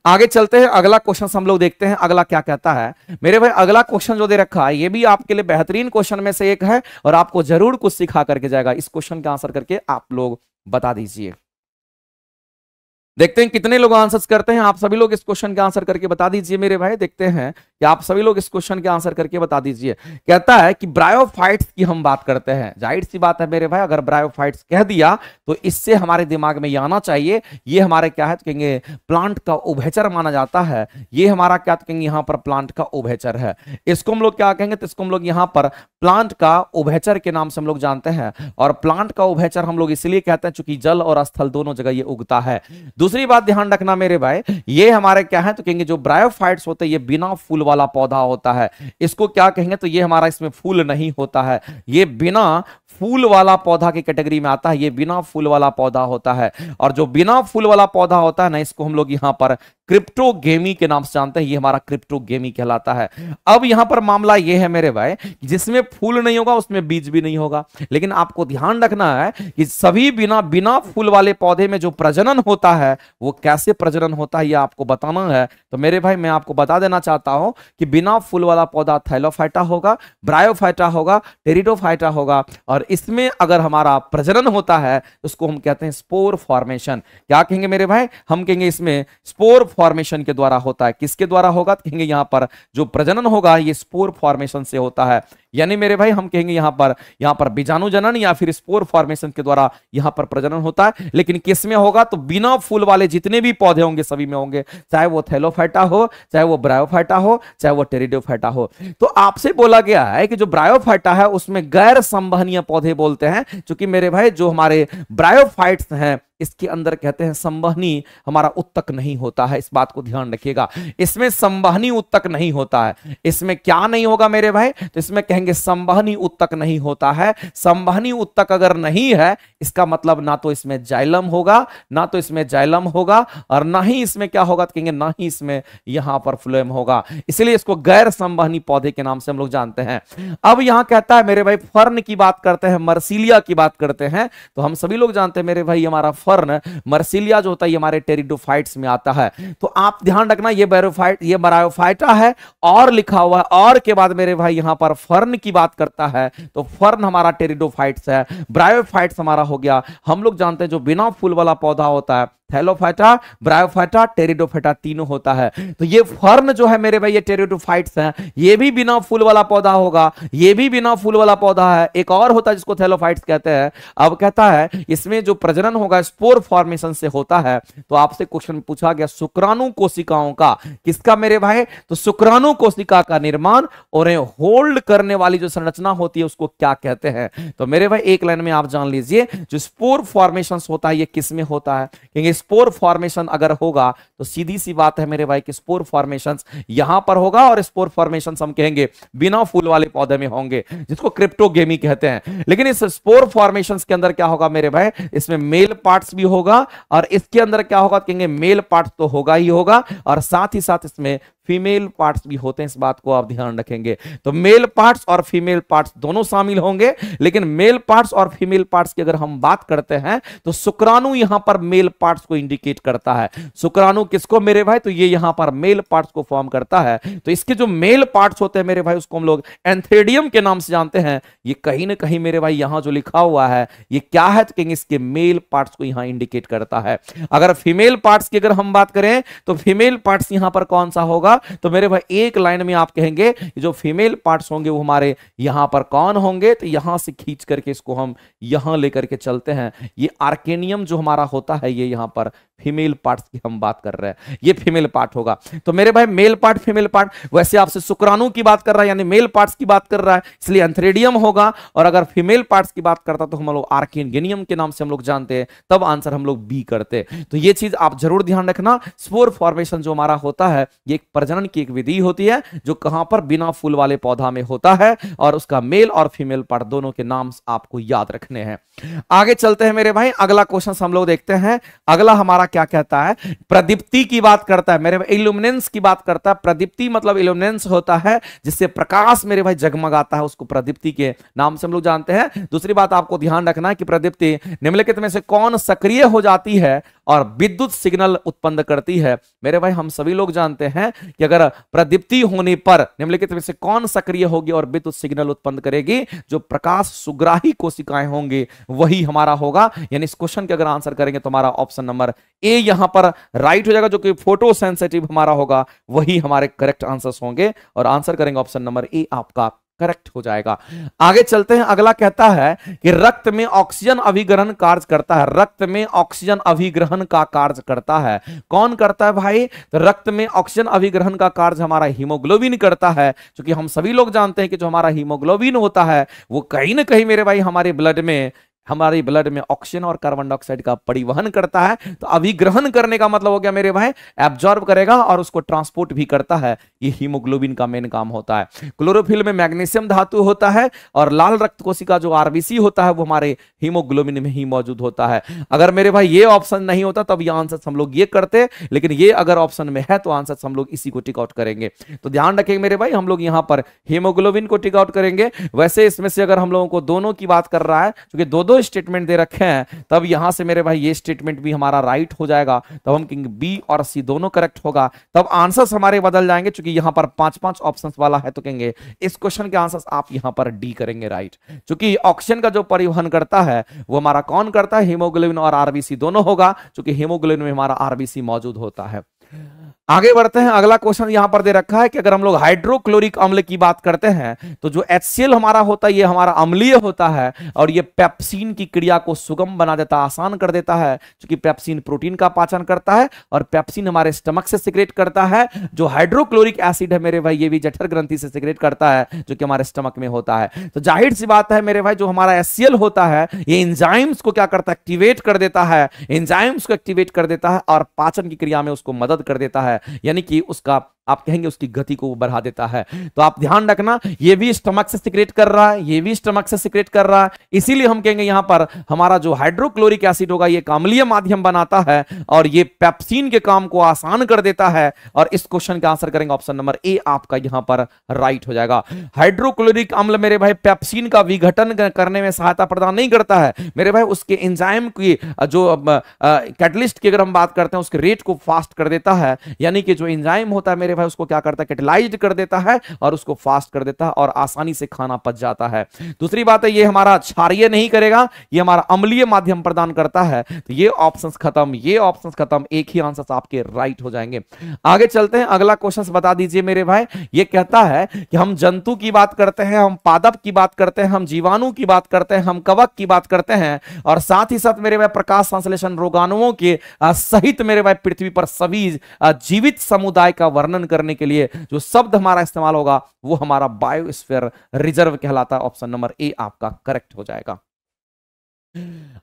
आगे चलते हैं, अगला क्वेश्चन हम लोग देखते हैं अगला क्या कहता है। मेरे भाई अगला क्वेश्चन जो दे रखा है ये भी आपके लिए बेहतरीन क्वेश्चन में से एक है और आपको जरूर कुछ सिखा करके जाएगा। इस क्वेश्चन का आंसर करके आप लोग बता दीजिए। देखते हैं कितने लोग आंसर्स करते हैं। आप सभी लोग इस क्वेश्चन के आंसर करके बता दीजिए मेरे भाई। देखते हैं कि आप सभी लोग इस क्वेश्चन के आंसर करके बता दीजिए। कहता है कि ब्रायोफाइट्स की हम बात करते हैं। जाहिर सी बात है मेरे भाई, अगर ब्रायोफाइट्स कह दिया तो इससे हमारे दिमाग में ये आना चाहिए, ये हमारे क्या है तो कहेंगे प्लांट का उभयचर माना जाता है। ये हमारा क्या कहेंगे यहां पर प्लांट का उभयचर है। इसको हम लोग क्या कहेंगे तो इसको हम लोग यहां पर प्लांट का उभयचर के नाम से हम लोग जानते हैं। और प्लांट का उभयचर हम लोग इसलिए कहते हैं चूंकि जल और स्थल दोनों जगह ये उगता है। दूसरी बात ध्यान रखना मेरे भाई, ये हमारे क्या है तो कहेंगे जो ब्रायोफाइट्स होते हैं ये बिना फूल वाला पौधा होता है। इसको क्या कहेंगे तो ये हमारा इसमें फूल नहीं होता है, ये बिना फूल वाला पौधा की कैटेगरी में आता है। ये बिना फूल वाला पौधा होता है। और जो बिना फूल वाला पौधा होता है ना, इसको हम लोग यहां पर क्रिप्टोगेमी के नाम से जानते हैं। ये हमारा क्रिप्टोगेमी कहलाता है। अब यहां पर मामला ये है मेरे भाई, जिसमें फूल नहीं होगा उसमें बीज भी नहीं होगा। लेकिन आपको ध्यान रखना है कि सभी बिना फूल वाले पौधे में जो प्रजनन होता है वो कैसे प्रजनन होता है ये आपको बताना है। तो मेरे भाई मैं आपको बता देना चाहता हूं कि बिना फूल वाला पौधा थैलोफाइटा होगा, ब्रायोफाइटा होगा, टेरिडोफाइटा होगा। और इसमें अगर हमारा प्रजनन होता है उसको हम कहते हैं स्पोर फॉर्मेशन। क्या कहेंगे मेरे भाई, हम कहेंगे इसमें स्पोर फॉर्मेशन के द्वारा होता है। किसके द्वारा होगा तो कहेंगे यहां पर जो प्रजनन होगा ये स्पोर फॉर्मेशन से होता है। यानी मेरे भाई हम कहेंगे यहां पर बीजाणु जनन या फिर स्पोर फॉर्मेशन के द्वारा यहां पर प्रजनन होता है। लेकिन किस में होगा तो बिना फूल वाले जितने भी पौधे होंगे सभी में होंगे, चाहे वो थैलोफाइटा हो, चाहे वो ब्रायोफाइटा हो, चाहे वो टेरिडोफाइटा हो। तो आपसे बोला गया है कि जो ब्रायोफाइटा है उसमें गैर संवहनीय पौधे बोलते हैं। क्योंकि मेरे भाई जो हमारे ब्रायोफाइट्स हैं इसके अंदर कहते हैं संवहनी हमारा उत्तक नहीं होता है। इस बात को ध्यान रखिएगा, इसमें संवहनी उत्तक नहीं होता है। इसमें क्या नहीं होगा मेरे भाई तो इसमें कहेंगे संवहनी उत्तक नहीं होता है। संवहनी उत्तक अगर नहीं है इसका मतलब ना तो इसमें जाइलम होगा, ना तो इसमें जाइलम होगा, और ना ही इसमें क्या होगा तो कहेंगे ना ही इसमें यहां पर फ्लोएम होगा। इसलिए इसको गैर संवहनी पौधे के नाम से हम लोग जानते हैं। अब यहां कहता है मेरे भाई फर्न की बात करते हैं, मर्सिलिया की बात करते हैं। तो हम सभी लोग जानते हैं मेरे भाई हमारा फर्न मर्सिलिया जो होता है ये हमारे टेरिडोफाइट्स में आता है। तो आप ध्यान रखना ये ब्रायोफाइटा है और लिखा हुआ है, और के बाद मेरे भाई यहां पर फर्न की बात करता है तो फर्न हमारा टेरिडोफाइट्स है, ब्रायोफाइट्स हमारा हो गया। हम लोग जानते हैं जो बिना फूल वाला पौधा होता है थैलोफाइटा, ब्रायोफाइटा, टेरिडोफाइटा तीनों होता है। तो ये फर्न जो है मेरे भाई ये टेरिडोफाइट्स हैं, ये भी बिना फूल वाला पौधा होगा, ये भी बिना फूल वाला पौधा है। एक और होता है जिसको थैलोफाइट्स कहते हैं। अब कहता है इसमें जो प्रजनन होगा स्पोर फॉर्मेशन से होता है। तो आपसे क्वेश्चन पूछा गया शुक्राणु कोशिकाओं का, किसका मेरे भाई तो शुक्राणु कोशिका का निर्माण और होल्ड करने वाली जो संरचना होती है उसको क्या कहते हैं। तो मेरे भाई एक लाइन में आप जान लीजिए जो स्पोर फॉर्मेशन होता है ये किस में होता है। क्योंकि स्पोर फॉर्मेशन अगर होगा तो सीधी सी बात है मेरे भाई कि स्पोर फॉर्मेशन यहां पर होगा, और स्पोर फॉर्मेशन हम कहेंगे बिना फूल वाले पौधे में होंगे जिसको क्रिप्टोगेमी कहते हैं। लेकिन इस स्पोर फॉर्मेशन के अंदर क्या होगा मेरे भाई, इसमें मेल पार्ट्स भी होगा, और इसके अंदर क्या होगा कहेंगे मेल पार्ट्स तो होगा ही होगा, और साथ ही साथ इसमें फीमेल पार्ट्स भी होते हैं। इस बात को आप ध्यान रखेंगे। तो मेल पार्ट्स और फीमेल पार्ट्स दोनों शामिल होंगे। लेकिन मेल पार्ट्स और फीमेल पार्ट्स की अगर हम बात करते हैं तो शुक्राणु यहां पर मेल पार्ट्स को इंडिकेट करता है। शुक्राणु किसको मेरे भाई तो ये यहां पर मेल पार्ट्स को फॉर्म करता है। तो इसके जो मेल पार्ट्स होते हैं मेरे भाई उसको हम लोग एंथेडियम के नाम से जानते हैं। ये कहीं ना कहीं मेरे भाई यहां जो लिखा हुआ है ये क्या है तो कहेंगे इसके मेल पार्ट्स को यहां इंडिकेट करता है। अगर फीमेल पार्ट्स की अगर हम बात करें तो फीमेल पार्ट्स यहां पर कौन सा होगा तो मेरे भाई एक लाइन में आप कहेंगे जो फीमेल पार्ट्स होंगे वो हमारे यहां पर कौन होंगे तो यहां से खींच करके इसको हम यहां लेकर के चलते हैं। ये आर्केनियम जो हमारा होता है ये यहां पर फीमेल पार्ट्स की हम बात कर रहे हैं, ये फीमेल पार्ट होगा। तो मेरे भाई मेल पार्ट फीमेल पार्ट, वैसे आपसे शुक्राणु की बात कर रहा है यानी मेल पार्ट्स की बात कर रहा है इसलिए एंथ्रेडियम होगा, और अगर फीमेल पार्ट्स की बात करता तो हम लोग आर्केनियम के नाम से हम लोग जानते हैं, तब आंसर हम लोग बी करते। तो ये चीज आप जरूर ध्यान रखना। स्पोर फॉर्मेशन जो हमारा होता है ये एक प्रजनन की एक विधि होती है जो कहां पर बिना फूल वाले पौधा में होता है, और उसका मेल और फीमेल पार्ट दोनों के नाम आपको याद रखने हैं। आगे चलते हैं मेरे भाई, अगला क्वेश्चन हम लोग देखते हैं। अगला हमारा क्या कहता है, प्रदीप्ति की बात करता है मेरे भाई, इल्यूमिनेंस की बात करता है। प्रदीप्ति मतलब इल्यूमिनेंस होता है जिससे प्रकाश मेरे भाई जगमगाता है, उसको प्रदीप्ति के नाम से हम लोग जानते हैं। दूसरी बात आपको ध्यान रखना है कि प्रदीप्ति निम्नलिखित में से कौन सक्रिय हो जाती है और विद्युत सिग्नल उत्पन्न करती है। मेरे भाई हम सभी लोग जानते हैं कि अगर प्रदीप्ति होने पर निम्नलिखित में से कौन सक्रिय होगी और विद्युत सिग्नल उत्पन्न करेगी? जो प्रकाश सुग्राही कोशिकाएं होंगे वही हमारा होगा। यानी इस क्वेश्चन के अगर आंसर करेंगे तो हमारा ऑप्शन नंबर ए यहां पर राइट हो जाएगा, जो कि फोटो सेंसिटिव हमारा होगा, वही हमारे करेक्ट आंसर्स होंगे और आंसर करेंगे ऑप्शन नंबर ए आपका करेक्ट हो जाएगा। आगे चलते हैं, अगला कहता है कि रक्त में ऑक्सीजन अभिग्रहण कार्य करता है। रक्त में ऑक्सीजन अभिग्रहण का कार्य करता है, कौन करता है भाई? तो रक्त में ऑक्सीजन अभिग्रहण का कार्य हमारा हीमोग्लोबिन करता है, क्योंकि हम सभी लोग जानते हैं कि जो हमारा हीमोग्लोबिन होता है वो कहीं ना कहीं मेरे भाई हमारे ब्लड में ऑक्सीजन और कार्बन डाइऑक्साइड का परिवहन करता है। तो अभिग्रहण करने का मतलब हो गया मेरे भाई एब्जॉर्ब करेगा और उसको ट्रांसपोर्ट भी करता है। ये हीमोग्लोबिन का मेन काम होता है। क्लोरोफिल में मैग्नीशियम धातु होता है और लाल रक्त कोशिका जो आरबीसी होता है वो हमारे हीमोग्लोबिन में ही मौजूद होता है। अगर मेरे भाई ये ऑप्शन नहीं होता तब ये आंसर हम लोग ये करते, लेकिन ये अगर ऑप्शन में है तो आंसर हम लोग इसी को टिक आउट करेंगे। तो ध्यान रखेंगे मेरे भाई, हम लोग यहां पर हीमोग्लोबिन को टिक आउट करेंगे। वैसे इसमें से अगर हम लोगों को दोनों की बात कर रहा है, क्योंकि दो स्टेटमेंट दे रखे हैं, तब यहां से मेरे भाई ये स्टेटमेंट भी हमारा राइट हो जाएगा। तब हम कहेंगे बी और सी दोनों करेक्ट होगा। तब आंसर्स हमारे बदल जाएंगे, क्योंकि यहां पर 5-5 ऑप्शंस वाला है, तो कहेंगे इस क्वेश्चन के आंसर्स आप यहां पर डी करेंगे राइट। क्योंकि ऑक्सीजन का जो परिवहन करता है वो हमारा कौन करता है? हीमोग्लोबिन और आरबीसी दोनों होगा, क्योंकि हीमोग्लोबिन में हमारा आरबीसी मौजूद होता है। आगे बढ़ते हैं, अगला क्वेश्चन यहां पर दे रखा है कि अगर हम लोग हाइड्रोक्लोरिक अम्ल की बात करते हैं तो जो HCl हमारा होता है ये हमारा अम्लीय होता है और ये पेप्सिन की क्रिया को सुगम बना देता है, आसान कर देता है, क्योंकि पेप्सिन प्रोटीन का पाचन करता है और पेप्सिन हमारे स्टमक से सिक्रेट करता है। जो हाइड्रोक्लोरिक एसिड है मेरे भाई ये भी जठर ग्रंथि से सिक्रेट करता है, जो कि हमारे स्टमक में होता है। तो जाहिर सी बात है मेरे भाई जो हमारा HCl होता है ये एंजाइम्स को क्या करता है? एक्टिवेट कर देता है। एंजाइम्स को एक्टिवेट कर देता है और पाचन की क्रिया में उसको मदद कर देता है, यानी कि उसका आप कहेंगे उसकी गति को बढ़ा देता है। तो आप ध्यान रखना, ये भी स्टमक से सिक्रेट कर रहा है, ये भी स्टमक से सिक्रेट कर रहा है, इसीलिए हम कहेंगे यहां पर हमारा जो हाइड्रोक्लोरिक एसिड होगा ये अम्लीय माध्यम बनाता है और ये पेप्सिन के काम को आसान कर देता है। और इस क्वेश्चन का आंसर करेंगे ऑप्शन नंबर ए आपका यहां पर राइट हो जाएगा। हाइड्रोक्लोरिक अम्ल मेरे भाई पेप्सिन का विघटन करने में सहायता प्रदान नहीं करता है मेरे भाई, उसके एंजाइम की जो कैटलिस्ट की अगर हम बात करते हैं उसके रेट को फास्ट कर देता है, यानी कि जो एंजाइम होता है मेरे भाई उसको क्या करता है? कैटेलाइज्ड कर देता है और उसको फास्ट कर देता है और आसानी से खाना पच जाता है। दूसरी बात है ये हमारा क्षारीय नहीं करेगा, ये हमारा अम्लीय माध्यम प्रदान करता है। तो ये ऑप्शंस खत्म, ये ऑप्शंस खत्म, एक ही आंसर आपके राइट हो जाएंगे। आगे चलते हैं, अगला क्वेश्चन बता दीजिए मेरे भाई। ये कहता है कि हम जंतु की बात करते हैं, हम पादप की बात करते हैं, हम जीवाणु की बात करते हैं, हम कवक की बात करते हैं और साथ ही साथ मेरे भाई प्रकाश संश्लेषण रोगाणुओं के सहित मेरे भाई पृथ्वी पर सभी जीवित समुदाय का वर्णन करने के लिए जो शब्द हमारा इस्तेमाल होगा वो हमारा बायोस्फीयर रिजर्व कहलाता है। ऑप्शन नंबर ए आपका करेक्ट हो जाएगा।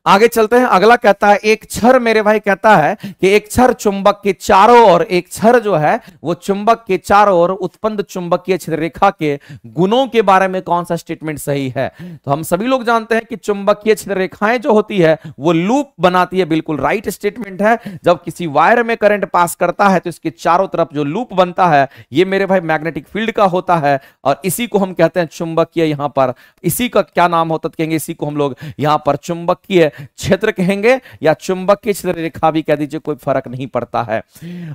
आगे चलते हैं, अगला कहता है एक क्षर मेरे भाई कहता है कि एक क्षर चुंबक के चारों ओर, एक क्षर जो है वो चुंबक के चारों ओर उत्पन्न चुंबकीय क्षेत्र रेखा के गुणों के बारे में कौन सा स्टेटमेंट सही है? तो हम सभी लोग जानते हैं कि चुंबकीय क्षेत्र रेखाएं जो होती है वो लूप बनाती है, बिल्कुल राइट स्टेटमेंट है। जब किसी वायर में करंट पास करता है तो इसके चारों तरफ जो लूप बनता है ये मेरे भाई मैग्नेटिक फील्ड का होता है और इसी को हम कहते हैं चुंबकीय। यहां पर इसी का क्या नाम होता है? कहेंगे इसी को हम लोग यहां पर चुंबकीय क्षेत्र कहेंगे या चुंबकीय क्षेत्र रेखा भी कह दीजिए, कोई फर्क नहीं पड़ता है।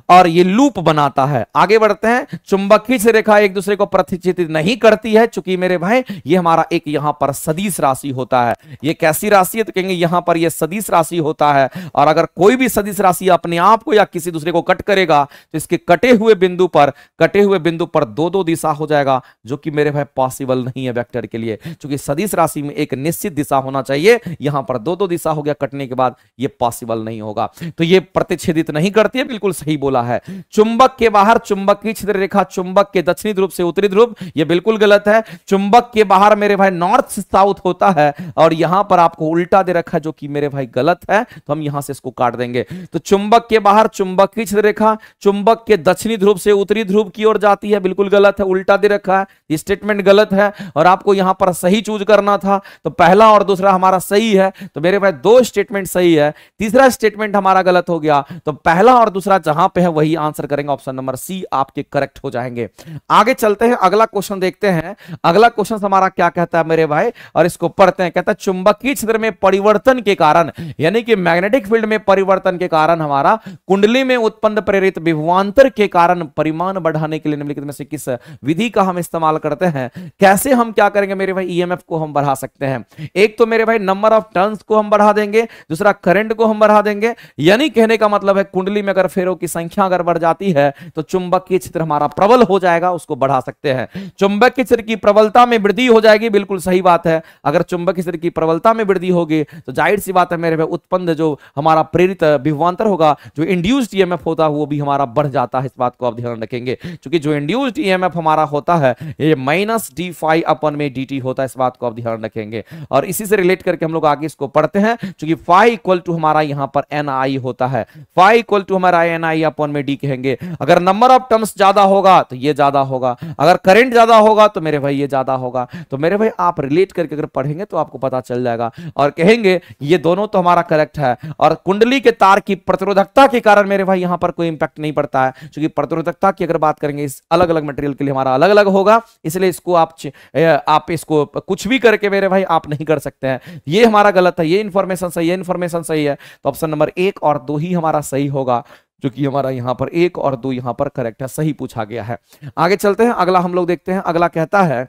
और ये लूप बनाता है। आगे बढ़ते हैं, चुंबकीय क्षेत्र रेखा एक दूसरे को प्रतिच्छेदित नहीं करती है, चूंकि मेरे भाई ये हमारा एक यहां पर सदिश राशि होता है। ये कैसी राशि है? तो कहेंगे यहां पर ये सदिश राशि होता है और अगर कोई भी सदिश राशि अपने आप को या किसी दूसरे को कट करेगा तो इसके कटे हुए बिंदु पर दो दो दिशा हो जाएगा, जो कि मेरे भाई पॉसिबल नहीं है वेक्टर के लिए, क्योंकि सदिश राशि में एक निश्चित दिशा होना चाहिए। यहां पर दो दिशा हो गया कटने के बाद, ये पॉसिबल नहीं होगा। तो ये प्रतिच्छेदित नहीं करती है, बिल्कुल सही बोला है। चुंबक के बाहर चुंबकीय क्षेत्र रेखा चुंबक के दक्षिणी ध्रुव से उत्तरी ध्रुव, ये बिल्कुल गलत है। चुंबक के बाहर मेरे भाई नॉर्थ से साउथ होता है और यहां पर आपको उल्टा दे रखा है, जो कि मेरे भाई गलत है, तो हम यहां से इसको काट देंगे। तो चुंबक के बाहर चुंबकीय क्षेत्र रेखा चुंबक के दक्षिणी ध्रुव से उत्तरी ध्रुव की ओर जाती है, बिल्कुल गलत है, उल्टा दे रखा है, ये स्टेटमेंट गलत है और आपको यहां पर सही चूज करना था। तो पहला और दूसरा हमारा सही है, तो मेरे भाई दो स्टेटमेंट सही है, तीसरा स्टेटमेंट हमारा गलत हो गया, तो पहला और दूसरा जहां पे है वही आंसर करेंगे, ऑप्शन नंबर सी आपके करेक्ट हो जाएंगे। आगे चलते हैं, अगला क्वेश्चन देखते हैं। अगला क्वेश्चन हमारा क्या कहता है मेरे भाई, और इसको पढ़ते हैं। कहता है चुंबकीय क्षेत्र में परिवर्तन के कारण, यानी कि मैग्नेटिक फील्ड में परिवर्तन के कारण हमारा कुंडली में उत्पन्न प्रेरित विभवांतर के कारण परिमाण बढ़ाने के लिए निम्नलिखित में से किस विधि का हम इस्तेमाल करते हैं। कैसे हम क्या करेंगे मेरे भाई, ईएमएफ को हम बढ़ा सकते हैं। एक तो मेरे भाई नंबर ऑफ टर्न्स को हम बढ़ा देंगे, दूसरा करंट को हम बढ़ा देंगे। यानी कहने का मतलब है कुंडली में अगर फेरों की संख्या अगर बढ़ जाती है तो चुंबकीय क्षेत्र हमारा प्रबल हो जाएगा, उसको बढ़ा सकते हैं। चुंबकीय क्षेत्र की प्रबलता में वृद्धि हो जाएगी, बिल्कुल सही बात है। अगर चुंबकीय क्षेत्र की प्रबलता में वृद्धि होगी तो जाहिर सी बात है मेरे भाई उत्पन्न जो हमारा प्रेरित विभवांतर होगा, जो इंड्यूस्ड ईएमएफ होता है वो भी हमारा बढ़ जाता है। इस बात को आप ध्यान रखेंगे, क्योंकि जो इंड्यूस्ड ईएमएफ हमारा होता है ये माइनस डी फाई अपन में डी टी होता है। इस बात को आप ध्यान रखेंगे, और इसी से रिलेट करके हम लोग आगे इसको पढ़ते हैं। क्योंकि फाई इक्वल टू हमारा यहां पर एन आई होता है, फाई इक्वल टू हमारा एन आई अपन में डी कहेंगे। अगर नंबर ऑफ टर्म्स ज्यादा होगा तो ये ज्यादा होगा, अगर करंट ज्यादा होगा तो मेरे भाई ये ज्यादा होगा। तो मेरे भाई आप रिलेट करके अगर पढ़ेंगे तो आपको पता चल जाएगा, और कहेंगे ये दोनों तो हमारा करेक्ट है। और कुंडली के तार की प्रतिरोधकता के कारण मेरे भाई यहां पर कोई इंपैक्ट नहीं पड़ता है, क्योंकि प्रतिरोधकता की अगर बात करेंगे इस अलग अलग मटेरियल के लिए हमारा अलग अलग होगा, इसलिए इसको आप इसको कुछ भी करके मेरे भाई आप नहीं कर सकते हैं। ये हमारा गलत है, ये इंफॉर्मेशन सही है, इंफॉर्मेशन सही है, तो ऑप्शन नंबर 1 और 2 ही हमारा सही होगा, जो कि हमारा यहां पर 1 और 2 यहां पर करेक्ट है, सही पूछा गया है। आगे चलते हैं, अगला हम लोग देखते हैं। अगला कहता है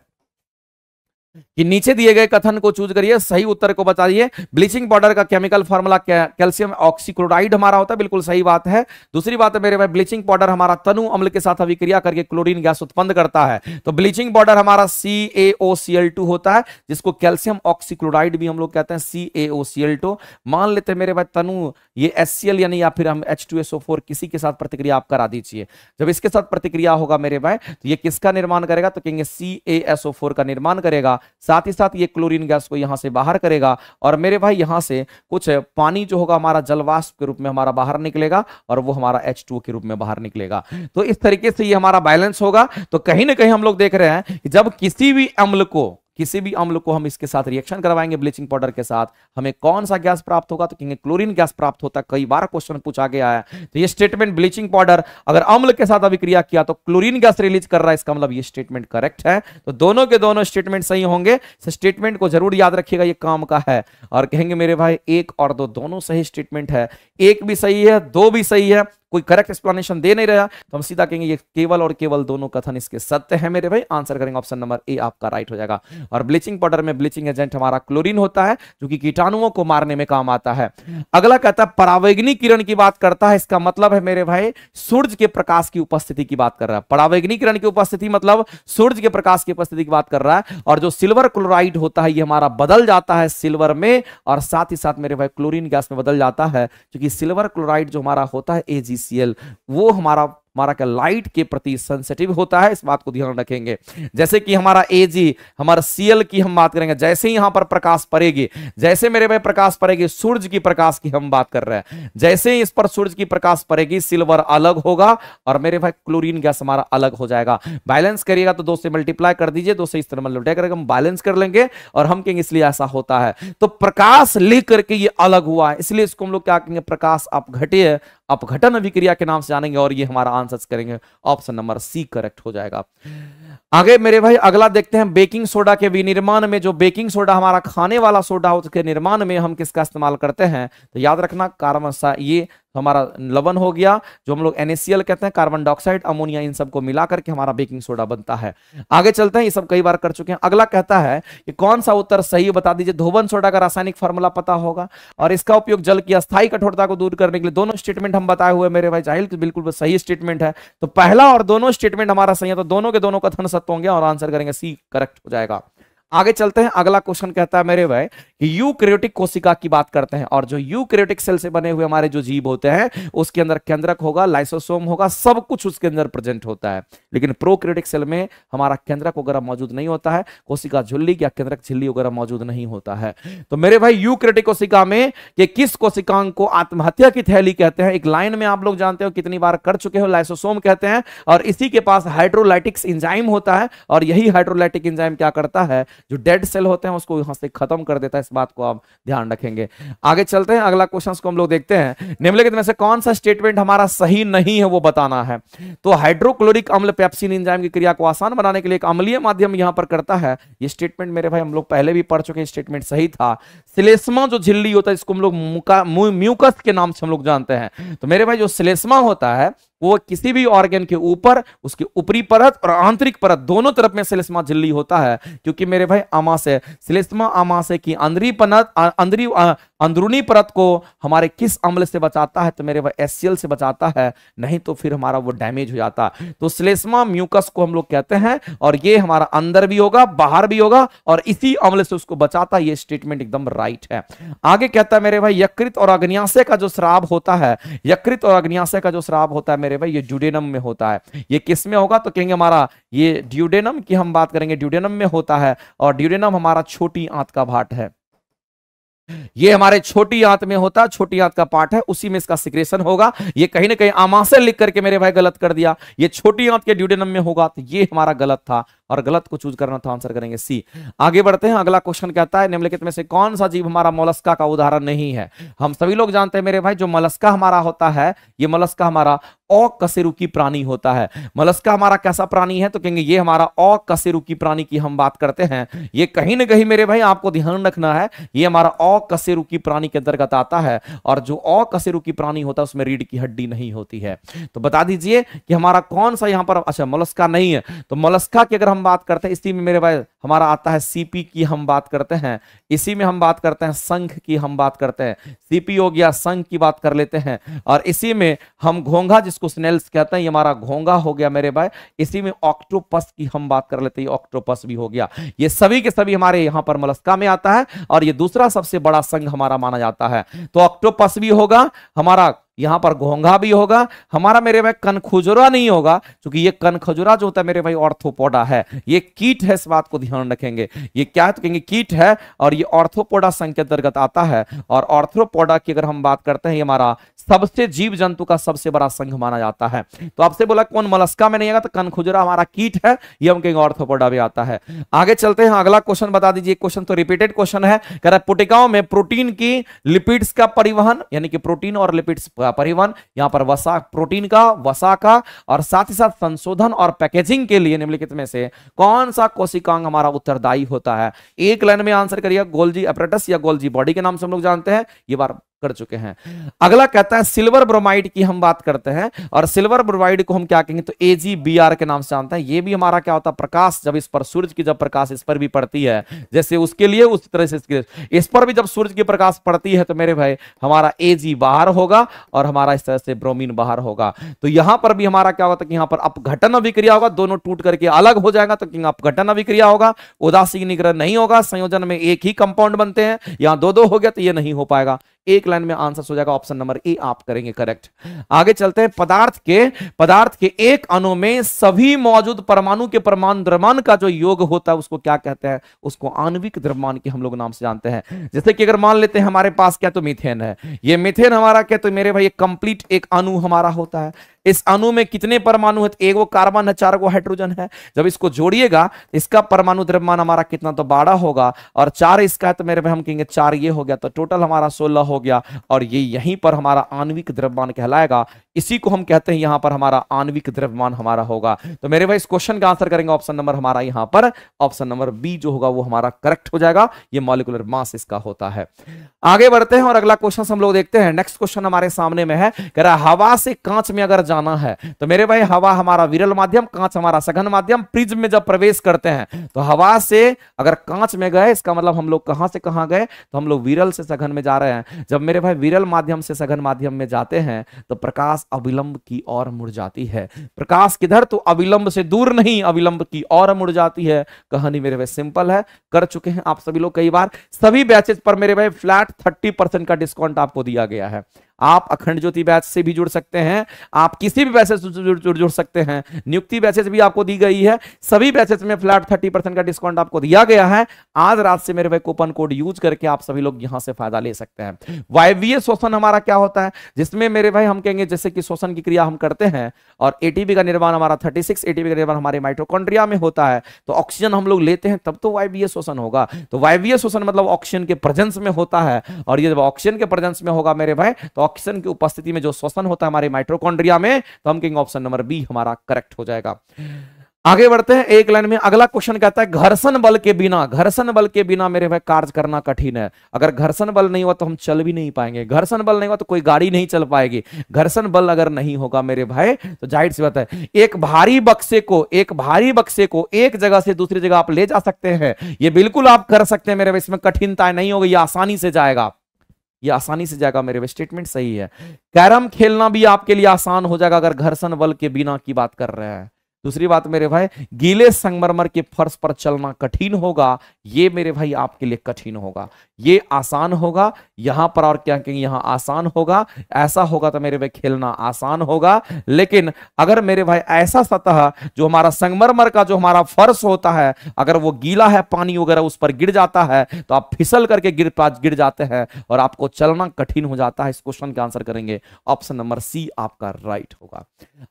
कि नीचे दिए गए कथन को चूज करिए, सही उत्तर को बताइए। ब्लीचिंग पाउडर का केमिकल फार्मूला कैल्शियम ऑक्सीक्लोराइड हमारा होता है, बिल्कुल सही बात है। दूसरी बात है मेरे भाई ब्लीचिंग पाउडर हमारा तनु अम्ल के साथ अभिक्रिया करके क्लोरीन गैस उत्पन्न करता है, तो ब्लीचिंग पाउडर हमारा CaOCl2 होता है, जिसको कैल्शियम ऑक्सीक्लोराइड भी हम लोग कहते हैं, CaOCl2। मान लेते हैं मेरे भाई तनु ये HCl यानी या फिर हम H2SO4 किसी के साथ प्रतिक्रिया आप करा दीजिए। जब इसके साथ प्रतिक्रिया होगा मेरे भाई तो ये किसका निर्माण करेगा, तो कहेंगे CaSO4 का निर्माण करेगा। साथ ही साथ ये क्लोरीन गैस को यहां से बाहर करेगा, और मेरे भाई यहां से कुछ पानी जो होगा हमारा जलवाष्प के रूप में हमारा बाहर निकलेगा, और वो हमारा H2O के रूप में बाहर निकलेगा। तो इस तरीके से ये हमारा बैलेंस होगा। तो कहीं ना कहीं हम लोग देख रहे हैं कि जब किसी भी अम्ल को हम इसके साथ रिएक्शन करवाएंगे ब्लीचिंग पाउडर के साथ, हमें कौन सा गैस प्राप्त होगा, तो कहेंगे क्लोरीन गैस प्राप्त होता है। कई बार क्वेश्चन पूछा गया है, तो ये स्टेटमेंट ब्लीचिंग पाउडर अगर अम्ल के साथ अभिक्रिया किया तो क्लोरीन गैस रिलीज कर रहा है, इसका मतलब ये स्टेटमेंट करेक्ट है। तो दोनों के दोनों स्टेटमेंट सही होंगे। स्टेटमेंट को जरूर याद रखिएगा, ये काम का है। और कहेंगे मेरे भाई 1 और 2 दोनों सही स्टेटमेंट है, 1 भी सही है, 2 भी सही है, कोई करेक्ट एक्सप्लेनेशन दे नहीं रहा, तो हम सीधा कहेंगे ये केवल और केवल दोनों कथन इसके सत्य है मेरे भाई। आंसर करेंगे ऑप्शन नंबर ए आपका राइट हो जाएगा। और ब्लीचिंग पाउडर में ब्लीचिंग एजेंट हमारा क्लोरीन होता है, जो कि कीटाणुओं को मारने में काम आता है। अगला कहता है परावैंगनी किरण की बात करता है, इसका मतलब है मेरे भाई सूर्य के प्रकाश की उपस्थिति की बात कर रहा है। परावैंगनी किरण की उपस्थिति मतलब सूर्य के प्रकाश की उपस्थिति की बात कर रहा है। और जो सिल्वर क्लोराइड होता है ये हमारा बदल जाता है सिल्वर में, और साथ ही साथ मेरे भाई क्लोरीन गैस में बदल जाता है, क्योंकि सिल्वर क्लोराइड जो हमारा होता है AgCl वो हमारा क्या लाइट के प्रति सेंसिटिव होता है। इस बात को ध्यान रखेंगे। जैसे कि हमारा Ag हमारा Cl की हम बात करेंगे, जैसे ही यहां पर प्रकाश पड़ेगी, जैसे मेरे भाई प्रकाश पड़ेगी, सूरज की प्रकाश की हम बात कर रहे हैं, जैसे ही इस पर सूरज की प्रकाश पड़ेगी सिल्वर अलग होगा और मेरे भाई क्लोरीन गैस हमारा अलग हो जाएगा। बैलेंस करिएगा तो 2 से मल्टीप्लाई कर दीजिए, 2 से इस तरह मल्टीप्लाई करेंगे, हम बैलेंस कर लेंगे और हम कहेंगे इसलिए ऐसा होता है। तो प्रकाश लिख करके ये अलग हुआ है, इसलिए इसको हम लोग क्या कहेंगे, प्रकाश अपघट्य अपघटन अभिक्रिया के नाम से जानेंगे, और ये हमारा आंसर करेंगे ऑप्शन नंबर सी करेक्ट हो जाएगा। आगे मेरे भाई अगला देखते हैं, बेकिंग सोडा के विनिर्माण में, जो बेकिंग सोडा हमारा खाने वाला सोडा हो उसके निर्माण में हम किसका इस्तेमाल करते हैं, तो याद रखना कार्बन, ये हमारा लवण हो गया जो हम लोग NaCl कहते हैं, कार्बन डाइऑक्साइड, अमोनिया, इन सबको मिला करके हमारा बेकिंग सोडा बनता है। आगे चलते हैं, ये सब कई बार कर चुके हैं। अगला कहता है कि कौन सा उत्तर सही बता दीजिए। धोबन सोडा का रासायनिक फार्मूला पता होगा और इसका उपयोग जल की अस्थायी कठोरता को दूर करने के लिए, दोनों स्टेटमेंट हम बताए हुए मेरे भाई जाहिल बिल्कुल सही स्टेटमेंट है। तो पहला और दोनों स्टेटमेंट हमारा सही है, तो दोनों के दोनों कथन सत्य होंगे और आंसर करेंगे सी करेक्ट हो जाएगा। आगे चलते हैं, अगला क्वेश्चन कहता है मेरे भाई कि यूकैरियोटिक कोशिका की बात करते हैं, और जो यूकैरियोटिक सेल से बने हुए हमारे जो जीव होते हैं उसके अंदर केंद्रक होगा, लाइसोसोम होगा, सब कुछ उसके अंदर प्रेजेंट होता है। लेकिन प्रोकैरियोटिक सेल में हमारा केंद्रक वगैरह मौजूद नहीं होता है, कोशिका झिल्ली या केंद्रक झिल्ली वगैरह मौजूद नहीं होता है। तो मेरे भाई यूकैरियोटिक कोशिका में कि किस कोशिकांग को आत्महत्या की थैली कहते हैं, एक लाइन में आप लोग जानते हो कितनी बार कर चुके हो, लाइसोसोम कहते हैं। और इसी के पास हाइड्रोलाइटिक्स एंजाइम होता है, और यही हाइड्रोलाइटिक एंजाइम क्या करता है, जो डेड सेल होते हैं उसको यहां से खत्म कर देता है, इस बात को आप ध्यान रखेंगे। आगे चलते हैं, अगला क्वेश्चन को हम लोग देखते हैं। निम्नलिखित में से कौन सा स्टेटमेंट हमारा सही नहीं है वो बताना है। तो हाइड्रोक्लोरिक अम्ल पेप्सिन एंजाइम की क्रिया को आसान बनाने के लिए एक अम्लीय माध्यम यहां पर करता है। ये स्टेटमेंट मेरे भाई हम लोग पहले भी पढ़ चुके हैं, स्टेटमेंट सही था। श्लेष्मा जो झिल्ली होता है इसको हम लोग म्यूकस के नाम से हम लोग जानते हैं। तो मेरे भाई जो श्लेष्मा होता है वो किसी भी ऑर्गन के ऊपर उसकी ऊपरी परत और आंतरिक परत दोनों तरफ में श्लेष्मा झिल्ली होता है, क्योंकि मेरे भाई आमाशय श्लेष्मा आमाशय की अंदरूनी परत को हमारे किस अम्ल से बचाता है? तो मेरे भाई HCl से बचाता है, नहीं तो फिर हमारा वो डैमेज हो जाता। तो श्लेष्मा म्यूकस को हम लोग कहते हैं, और ये हमारा अंदर भी होगा बाहर भी होगा और इसी अम्ल से उसको बचाता। ये स्टेटमेंट एकदम राइट है। आगे कहता है मेरे भाई यकृत और अग्न्याशय का जो स्राव होता है, यकृत और अग्न्याशय का जो स्राव होता है मेरे भाई ये ड्यूडेनम में होता है। ये किस में होगा? तो कहेंगे हमारा ये ड्यूडेनम की हम बात करेंगे, ड्यूडेनम में होता है। और ड्यूडेनम हमारा छोटी आंत का भाट है, ये हमारे छोटी आंत में होता है, छोटी आंत का पार्ट है, उसी में इसका सिक्रेशन होगा। ये कहीं ना कहीं आमाशय लिख करके मेरे भाई गलत कर दिया, ये छोटी आंत के ड्यूडेनम में होगा, तो ये हमारा गलत था और गलत को चूज करना था, आंसर करेंगे सी। आगे बढ़ते हैं, अगला क्वेश्चन कहता है निम्नलिखित में से कौन सा जीव हमारा मोलस्का का उदाहरण नहीं है? हम सभी लोग जानते हैं मेरे भाई जो मोलस्का हमारा होता है, ये मोलस्का हमारा अकशेरुकी प्राणी होता है। मोलस्का हमारा कैसा प्राणी है? तो कहेंगे ये हमारा अकशेरुकी प्राणी की हम बात करते हैं। ये कहीं ना कहीं मेरे भाई आपको ध्यान रखना है, ये हमारा अकशेरुकी प्राणी के अंतर्गत आता है, और जो अकशेरुकी प्राणी होता है उसमें रीढ़ की हड्डी नहीं होती है। तो बता दीजिए कि हमारा कौन सा यहां पर, अच्छा मोलस्का नहीं है, तो मोलस्का की अगर हम बात करते हैं इसी में मेरे भाई हमारा आता है सीपी की हम बात करते हैं, इसी में हम बात करते हैं शंख की हम बात करते हैं, सीपी हो गया, शंख की बात कर लेते हैं, और इसी में हम घोंघा जिसको स्नेल्स कहते हैं ये हमारा घोंघा हो गया मेरे भाई, इसी में ऑक्टोपस की हम बात कर लेते हैं, ऑक्टोपस भी हो गया। ये सभी के सभी हमारे यहां पर मोलस्का में आता है, और ये दूसरा सबसे बड़ा संघ हमारा माना जाता है। तो ऑक्टोपस भी होगा हमारा, यहां पर घोंघा भी होगा हमारा मेरे भाई, कनखजुरा नहीं होगा क्योंकि ये कनखजुरा जो होता है मेरे भाई ऑर्थोपोडा है, ये कीट है, इस बात को ध्यान रखेंगे। ये क्या है? तो कहेंगे कीट है, और ये ऑर्थोपोडा संघ के अंतर्गत आता है। और ऑर्थोपोडा की अगर हम बात करते हैं ये हमारा सबसे जीव जंतु का सबसे बड़ा संघ माना जाता है। तो आपसे बोला कौन मोलस्का में नहीं आएगा, तो कनखजुरा हमारा कीट है, ये हम कहेंगे ऑर्थोपोडा भी आता है। आगे चलते हैं, अगला क्वेश्चन बता दीजिए। क्वेश्चन तो रिपीटेड क्वेश्चन है, कह रहा है पुटिकाओं में प्रोटीन की लिपिड्स का परिवहन, यानी कि प्रोटीन और लिपिड्स परिवहन, यहां पर वसा, प्रोटीन का, वसा का, और साथ ही साथ संशोधन और पैकेजिंग के लिए निम्नलिखित में से कौन सा कोशिकांग हमारा उत्तरदायी होता है? एक लाइन में आंसर करिए। गोल्जी अपरेटस या गोल्जी बॉडी के नाम से हम लोग जानते हैं, ये बार कर चुके हैं। अगला कहता है सिल्वर ब्रोमाइड की हम बात करते हैं, और सिल्वर ब्रोमाइड को हम क्या कहेंगे? तो AgBr के नाम से जानते हैं। ये भी हमारा क्या होता है? प्रकाश जब इस पर, सूरज की जब प्रकाश इस पर भी पड़ती है, जैसे उसके लिए उस तरह से इस पर भी जब सूरज की प्रकाश पड़ती है तो मेरे भाई हमारा Ag बाहर होगा और हमारा इस तरह से ब्रोमीन बाहर होगा। तो यहां पर भी हमारा क्या होता है कि यहां पर अपघटन अभिक्रिया होगा, दोनों टूट करके अलग हो जाएगा, तो अपघटन अभिक्रिया होगा, उदासीनीकरण नहीं होगा, संयोजन में एक ही कंपाउंड बनते हैं, यहां दो दो हो गया तो ये नहीं हो पाएगा। एक लाइन में आंसर हो जाएगा, ऑप्शन नंबर ए आप करेंगे करेक्ट। आगे चलते हैं, पदार्थ के एक अणु में सभी मौजूद परमाणु के परमाणु द्रव्यमान का जो योग होता है उसको क्या कहते हैं? उसको आणविक द्रव्यमान के हम लोग नाम से जानते हैं। जैसे कि अगर मान लेते हैं हमारे पास क्या, तो मीथेन है, ये मीथेन हमारा क्या, तो मेरे भाई कंप्लीट एक अणु हमारा होता है। इस अणु में कितने परमाणु है? तो एक वो कार्बन है, 4 गो हाइड्रोजन है। जब इसको जोड़िएगा इसका परमाणु द्रव्यमान हमारा कितना? तो 12 होगा, और 4 इसका है तो मेरे भाई हम कहेंगे 4 ये हो गया, तो टोटल हमारा 16 हो गया, और ये यहीं पर हमारा आणविक द्रव्यमान कहलाएगा। इसी को हम कहते हैं यहां पर हमारा आणविक द्रव्यमान हमारा होगा। तो मेरे भाई इस क्वेश्चन का आंसर करेंगे ऑप्शन नंबर हमारा यहां पर ऑप्शन नंबर बी जो होगा वो हमारा करेक्ट हो जाएगा। ये मॉलिक्यूलर मास इसका होता है। आगे बढ़ते हैं और अगला क्वेश्चन हम लोग देखते हैं। नेक्स्ट क्वेश्चन हमारे सामने में है, कह रहा है हवा से कांच में अगर जाना है, तो मेरे भाई हवा हमारा विरल माध्यम, कांच हमारा सघन माध्यम। प्रिज्म में जब प्रवेश करते हैं तो हवा से अगर कांच में गए, इसका मतलब हम लोग कहां से कहां गए? तो हम लोग विरल से सघन में जा रहे हैं। जब मेरे भाई विरल माध्यम से सघन माध्यम में जाते हैं तो प्रकाश अविलंब की ओर मुड़ जाती है। प्रकाश किधर? तो अविलंब से दूर नहीं, अविलंब की ओर मुड़ जाती है। कहानी मेरे भाई सिंपल है, कर चुके हैं आप सभी लोग कई बार। सभी बैचेस पर मेरे भाई फ्लैट 30% का डिस्काउंट आपको दिया गया है। आप अखंड ज्योति बैच से भी जुड़ सकते हैं, आप किसी भी बैचेस से जुड़ सकते हैं। नियुक्ति बैचेस भी आपको दी गई है, सभी बैचेस में फ्लैट 30% का डिस्काउंट आपको दिया गया है। आज रात से मेरे भाई कूपन कोड यूज करके आप सभी लोग यहां से फायदा ले सकते हैं। वायवीय शोषण हमारा क्या होता है, जिसमें मेरे भाई हम कहेंगे जैसे कि शोषण की क्रिया हम करते हैं और एटीपी का निर्माण हमारा 36 एटीपी का निर्माण हमारे माइटोकॉन्ड्रिया में होता है, तो ऑक्सीजन हम लोग लेते हैं तब तो वायवीय शोषण होगा। तो वायवीय शोषण मतलब ऑक्सीजन के प्रेजेंस में होता है, और ये जब ऑक्सीजन के प्रेजेंस में होगा मेरे भाई, तो ऑक्सीजन की उपस्थिति में जो शोषण होता है हमारे माइटोकॉन्ड्रिया में, तो हम कहेंगे ऑप्शन नंबर बी हमारा करेक्ट हो जाएगा। आगे बढ़ते हैं एक लाइन में। अगला क्वेश्चन कहता है घर्षण बल के बिना, घर्षण बल के बिना मेरे भाई कार्य करना कठिन है। अगर घर्षण बल नहीं हुआ तो हम चल भी नहीं पाएंगे, घर्षण बल नहीं हुआ तो कोई गाड़ी नहीं चल पाएगी। घर्षण बल अगर नहीं होगा मेरे भाई तो जाहिर सी बात है एक भारी बक्से को एक जगह से दूसरी जगह आप ले जा सकते हैं, ये बिल्कुल आप कर सकते हैं मेरे भाई, इसमें कठिनता नहीं होगी, ये आसानी से जाएगा, ये आसानी से जाएगा मेरे भाई, स्टेटमेंट सही है। कैरम खेलना भी आपके लिए आसान हो जाएगा अगर घर्षण बल के बिना की बात कर रहे हैं। दूसरी बात मेरे भाई, गीले संगमरमर के फर्श पर चलना कठिन होगा, ये मेरे भाई आपके लिए कठिन होगा, ये आसान होगा यहां पर, और क्या कहेंगे यहां आसान होगा, ऐसा होगा तो मेरे भाई खेलना आसान होगा। लेकिन अगर मेरे भाई ऐसा सतह जो हमारा संगमरमर का जो हमारा फर्श होता है, अगर वो गीला है, पानी वगैरह उस पर गिर जाता है तो आप फिसल करके गिर जाते हैं और आपको चलना कठिन हो जाता है। इस क्वेश्चन का आंसर करेंगे ऑप्शन नंबर सी आपका राइट होगा।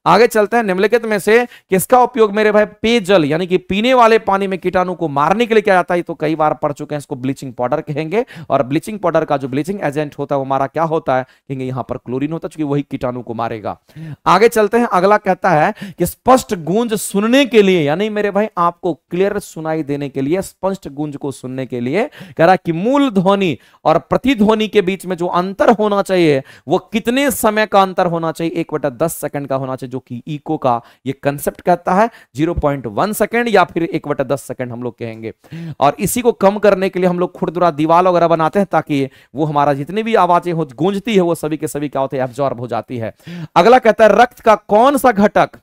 आगे चलते हैं। निम्नलिखित में से किसका उपयोग मेरे भाई पेयजल यानी कि पीने वाले पानी में कीटाणु को मारने के लिए किया जाता है? तो कई बार पढ़ चुके हैं, इसको ब्लीचिंग पाउडर कहेंगे, और ब्लीचिंग पाउडर का जो ब्लीचिंग एजेंट होता है वो हमारा क्या होता है, कहेंगे यहां पर क्लोरीन होता है, क्योंकि वही कीटाणु को मारेगा। आगे चलते हैं। अगला कहता है कि स्पष्ट गूंज सुनने के लिए, यानी मेरे भाई आपको क्लियर सुनाई देने के लिए, स्पष्ट गूंज को सुनने के लिए कह रहा है कि मूल ध्वनि और प्रतिध्वनि के बीच में जो अंतर होना चाहिए वो कितने समय का अंतर होना चाहिए? 1/10 सेकंड का होना चाहिए, जो कि इको का ये कंसेप्ट कहता है। 0.1 सेकंड या फिर 1/10 सेकंड हम लोग कहेंगे। और इसी को कम करने के लिए हम लोग खुरदुरा दीवार वगैरह बनाते हैं, ताकि वो हमारा जितनी भी आवाजें हो गूंजती है वो सभी के सभी क्या होते हैं, एब्जॉर्ब हो जाती है। अगला कहता है रक्त का कौन सा घटक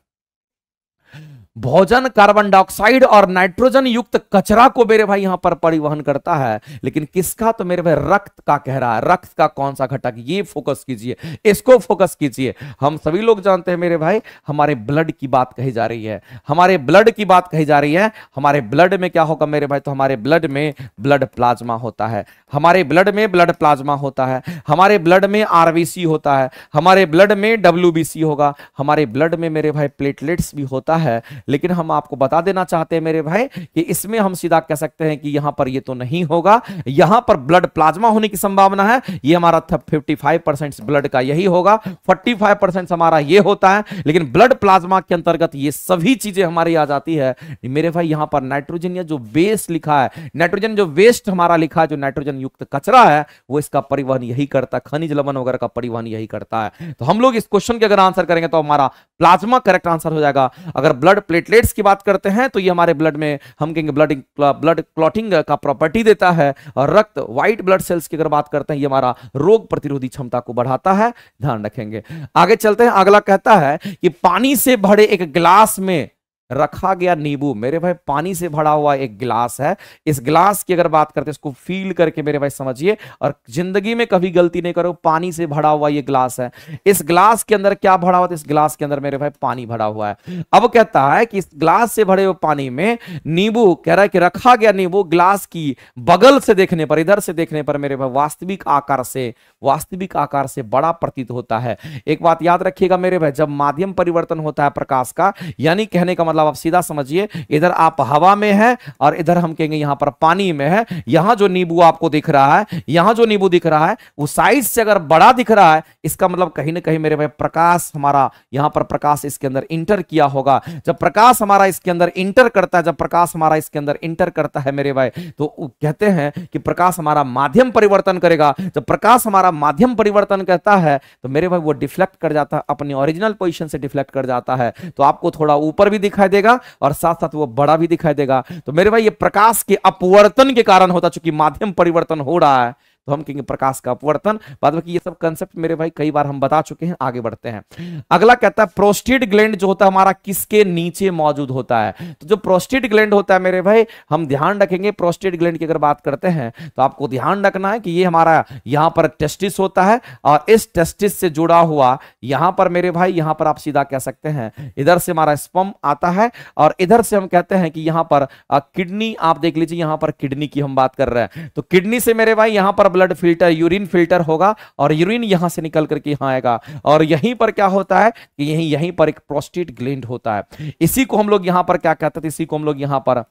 भोजन, कार्बन डाइऑक्साइड और नाइट्रोजन युक्त कचरा को मेरे भाई यहां पर परिवहन करता है? लेकिन किसका? तो मेरे भाई रक्त का कह रहा है। रक्त का कौन सा घटक, ये फोकस कीजिए, इसको फोकस कीजिए। हम सभी लोग जानते हैं मेरे भाई हमारे ब्लड की बात कही जा रही है, हमारे ब्लड की बात कही जा रही है। हमारे ब्लड में क्या होगा मेरे भाई? तो हमारे ब्लड में ब्लड प्लाज्मा होता है, हमारे ब्लड में ब्लड प्लाज्मा होता है, हमारे ब्लड में आरबीसी होता है, हमारे ब्लड में डब्ल्यूबीसी होगा, हमारे ब्लड में मेरे भाई प्लेटलेट्स भी होता है। लेकिन हम आपको बता देना चाहते हैं मेरे भाई कि इसमें हम सीधा कह सकते हैं कि यहां पर ये तो नहीं होगा, यहां पर ब्लड प्लाज्मा होने की संभावना है। ये हमारा 55% ब्लड का यही होगा, 45% हमारा ये होता है। लेकिन ब्लड प्लाज्मा के अंतर्गत ये सभी चीजें हमारी आ जाती है मेरे भाई। यहां पर नाइट्रोजन या जो वेस्ट लिखा है, नाइट्रोजन जो वेस्ट हमारा लिखा है, जो नाइट्रोजन युक्त कचरा है, वो इसका परिवहन यही करता है, खनिज लवण वगैरह का परिवहन यही करता है। तो हम लोग इस क्वेश्चन के अगर आंसर करेंगे तो हमारा प्लाज्मा करेक्ट आंसर हो जाएगा। अगर ब्लड प्लेटलेट्स की बात करते हैं तो ये हमारे ब्लड में हम कहेंगे ब्लड क्लॉटिंग का प्रॉपर्टी देता है। और रक्त व्हाइट ब्लड सेल्स की अगर बात करते हैं, ये हमारा रोग प्रतिरोधी क्षमता को बढ़ाता है, ध्यान रखेंगे। आगे चलते हैं। अगला कहता है कि पानी से भरे एक गिलास में रखा गया नींबू, मेरे भाई पानी से भरा हुआ एक गिलास है। इस गिलास की अगर बात करते हैं, इसको फील करके मेरे भाई समझिए, और जिंदगी में कभी गलती नहीं करो। पानी से भरा हुआ ये गिलास है, इस गिलास के अंदर क्या भरा हुआ? इस गिलास के अंदर मेरे भाई पानी भरा हुआ है। अब कहता है कि इस गिलास से भरे हुए पानी में नींबू, कह रहा है कि रखा गया नींबू गिलास की बगल से देखने पर, इधर से देखने पर मेरे भाई वास्तविक आकार से बड़ा प्रतीत होता है। एक बात याद रखिएगा मेरे भाई, जब माध्यम परिवर्तन होता है प्रकाश का, यानी कहने का मतलब आप सीधा समझिए, इधर आप हवा में है और इधर हम कहेंगे यहां पर पानी में है। यहां जो नींबू आपको दिख रहा है, यहां जो नींबू दिख रहा है, वो साइज से अगर बड़ा दिख रहा है, इसका मतलब कहीं ना कहीं मेरे भाई प्रकाश हमारा यहां पर प्रकाश इसके अंदर इंटर किया होगा। जब प्रकाश हमारा इसके अंदर इंटर करता है, जब प्रकाश हमारा इसके अंदर इंटर करता है मेरे भाई, तो कहते हैं कि प्रकाश हमारा माध्यम परिवर्तन करेगा। जब प्रकाश हमारा माध्यम परिवर्तन करता है तो मेरे भाई वो डिफ्लेक्ट कर जाता है, अपनी ओरिजिनल पोजीशन से डिफ्लेक्ट कर जाता है। तो आपको थोड़ा ऊपर भी दिखाई देगा और साथ साथ वो बड़ा भी दिखाई देगा। तो मेरे भाई ये प्रकाश के अपवर्तन के कारण होता, चूंकि माध्यम परिवर्तन हो रहा है, तो हम कहेंगे प्रकाश का अपवर्तन। बाद में ये सब कंसेप्ट मेरे भाई कई बार हम बता चुके हैं, आगे बढ़ते हैं। अगला कहता है प्रोस्टेट ग्लैंड जो होता है हमारा किसके नीचे मौजूद होता है? तो जो प्रोस्टेट ग्लैंड होता है मेरे भाई, हम ध्यान रखेंगे प्रोस्टेट ग्लैंड की अगर बात करते हैं तो आपको ध्यान रखना है कि ये हमारा यहां पर टेस्टिस होता है, और इस टेस्टिस से जुड़ा हुआ यहां पर मेरे भाई, यहां पर आप सीधा कह सकते हैं इधर से हमारा स्पर्म आता है, और इधर से हम कहते हैं कि यहां पर किडनी, आप देख लीजिए यहां पर किडनी की हम बात कर रहे हैं, तो किडनी से मेरे भाई यहां पर ब्लड फिल्टर, यूरिन फिल्टर होगा, और यूरिन यहां से निकल करके यहां आएगा, और यहीं पर क्या होता है कि यहीं पर एक प्रोस्टेट ग्लैंड होता है। इसी को हम लोग यहां पर क्या कहते थे, इसी को हम लोग यहां पर,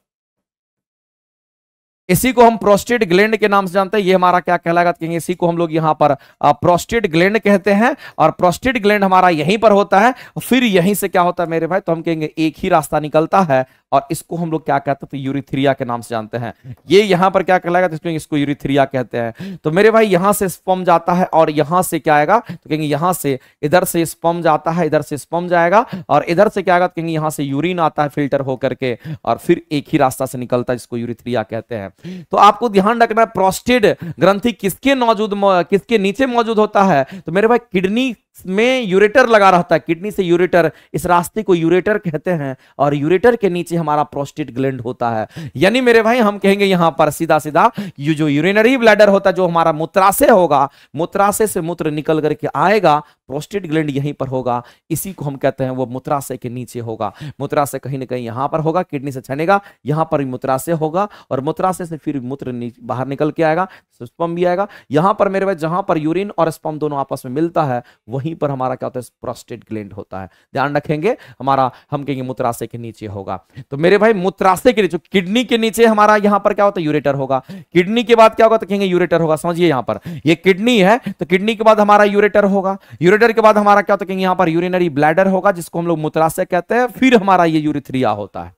इसी को हम प्रोस्टेट ग्लैंड के नाम से जानते हैं। ये हमारा क्या कहलाएगा, कहेंगे इसी को हम लोग यहां पर प्रोस्टेट ग्लैंड कहते हैं, और प्रोस्टेट ग्लैंड हमारा यहीं पर होता है। फिर यहीं से क्या होता है मेरे भाई, तो हम कहेंगे एक ही रास्ता निकलता है, और इसको हम लोग क्या कहते हैं, तो यूरिथ्रिया के नाम से जानते हैं। ये यहां पर क्या कहलाएगा, तो इसको यूरिथ्रिया कहते हैं। तो मेरे भाई यहां से स्पर्म जाता है, और यहां से क्या आएगा, तो कहेंगे यहां से, इधर से स्पर्म जाता है, इधर से स्पर्म जाएगा, और इधर से क्या आएगा, तो कहेंगे यहां से यूरिन आता है फिल्टर होकर के, और फिर एक ही रास्ता से निकलता है, जिसको यूरिथ्रिया कहते हैं। तो आपको ध्यान रखना है प्रोस्टेट ग्रंथि किसके नीचे मौजूद होता है, तो मेरे भाई किडनी में यूरेटर लगा रहता है, किडनी से यूरेटर, इस रास्ते को यूरेटर कहते हैं, और यूरेटर के नीचे हमारा प्रोस्टेट ग्लैंड होता है। यानी मेरे भाई हम कहेंगे यहां पर सीधा सीधा ये जो यूरिनरी ब्लैडर होता है, जो हमारा मूत्राशय होगा, मूत्राशय से मूत्र निकल करके आएगा, प्रोस्टेट ग्लैंड यहीं पर होगा, इसी को हम कहते हैं वो मूत्राशय के नीचे होगा। मूत्राशय कहीं ना कहीं यहां पर होगा, किडनी से छनेगा, यहां पर मूत्राशय होगा, और मूत्राशय से फिर मूत्र बाहर निकल के आएगा, स्पर्म भी आएगा। यहां पर मेरे भाई जहां पर यूरिन और स्पर्म दोनों आपस में मिलता है, वहीं पर हमारा क्या होता है, प्रोस्टेट ग्लैंड होता है। ध्यान रखेंगे हमारा, हम कहेंगे मूत्राशय के नीचे होगा। तो मेरे भाई मूत्राशय के नीचे, किडनी के नीचे हमारा यहां पर क्या होता है, यूरेटर होगा। किडनी के बाद क्या होगा, तो कहेंगे यूरेटर होगा। समझिए यहां पर ये किडनी है, तो किडनी के बाद हमारा यूरेटर होगा, यूरेटर के बाद हमारा क्या होता है, कहेंगे यहां पर यूरिनरी ब्लैडर होगा, जिसको हम लोग मूत्राशय कहते हैं, फिर हमारा ये यूरिथ्रिया होता है,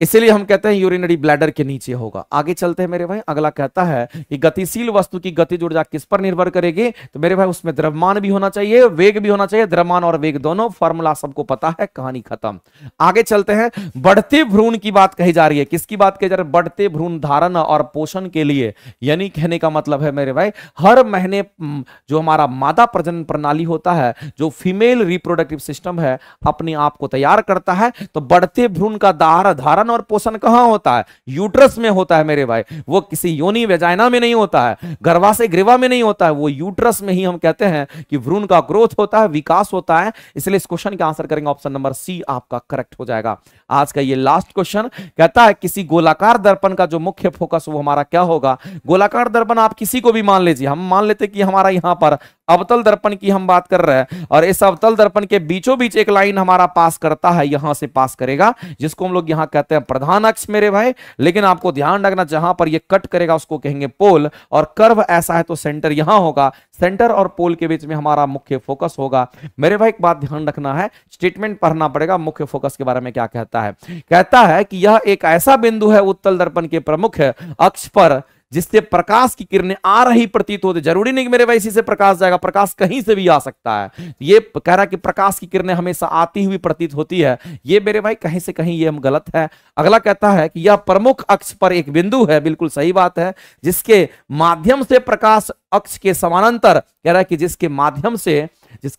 इसीलिए हम कहते हैं यूरिनरी ब्लैडर के नीचे होगा। आगे चलते हैं मेरे भाई, अगला कहता है कि गतिशील वस्तु की गतिज ऊर्जा किस पर निर्भर करेगी, तो मेरे भाई उसमें द्रव्यमान भी होना चाहिए, वेग भी होना चाहिए। द्रव्यमान और वेग दोनों, फॉर्मूला सबको पता है, कहानी खत्म। आगे चलते हैं, बढ़ते भ्रूण की बात कही जा रही है। किसकी बात कही जा रही है, बढ़ते भ्रूण धारण और पोषण के लिए। यानी कहने का मतलब है मेरे भाई, हर महीने जो हमारा मादा प्रजनन प्रणाली होता है, जो फीमेल रिप्रोडक्टिव सिस्टम है, अपने आप को तैयार करता है। तो बढ़ते भ्रूण का धारण और पोषण कहां होता है, यूट्रस में होता है मेरे भाई। वो किसी योनि वेजाइना में नहीं होता है, गर्भाशय ग्रीवा में नहीं होता है, वो यूट्रस में ही हम कहते हैं कि भ्रूण का ग्रोथ होता है, विकास होता है। इसलिए इस क्वेश्चन का आंसर करेंगे ऑप्शन नंबर सी, आपका करेक्ट हो जाएगा। आज का ये लास्ट क्वेश्चन कहता है किसी गोलाकार दर्पण का जो मुख्य फोकस वो हमारा क्या होगा। गोलाकार दर्पण आप किसी को भी मान लीजिए, हम मान लेते कि हमारा यहां पर अवतल दर्पण की हम बात कर रहे हैं, और इस अवतल दर्पण के बीचों बीच एक लाइन हमारा पास करता है, यहां से पास करेगा, जिसको हम लोग यहां कहते हैं प्रधान अक्ष मेरे भाई। लेकिन आपको ध्यान रखना, जहां पर ये कट करेगा उसको कहेंगे पोल, और कर्व ऐसा है तो सेंटर यहां होगा। सेंटर और पोल के बीच में हमारा मुख्य फोकस होगा। मेरे भाई एक बात ध्यान रखना है, स्टेटमेंट पढ़ना पड़ेगा। मुख्य फोकस के बारे में क्या कहता है, कहता है कि यह एक ऐसा बिंदु है उत्तल दर्पण के प्रमुख अक्ष पर जिससे प्रकाश की किरणें आ रही प्रतीत होती। जरूरी नहीं कि मेरे भाई इसी से प्रकाश जाएगा, प्रकाश कहीं से भी आ सकता है। ये कह रहा है कि प्रकाश की किरणें हमेशा आती हुई प्रतीत होती है, ये मेरे भाई कहीं से कहीं ये हम गलत है। अगला कहता है कि यह प्रमुख अक्ष पर एक बिंदु है, बिल्कुल सही बात है, जिसके माध्यम से प्रकाश अक्ष के समानांतर, कह रहा है कि जिसके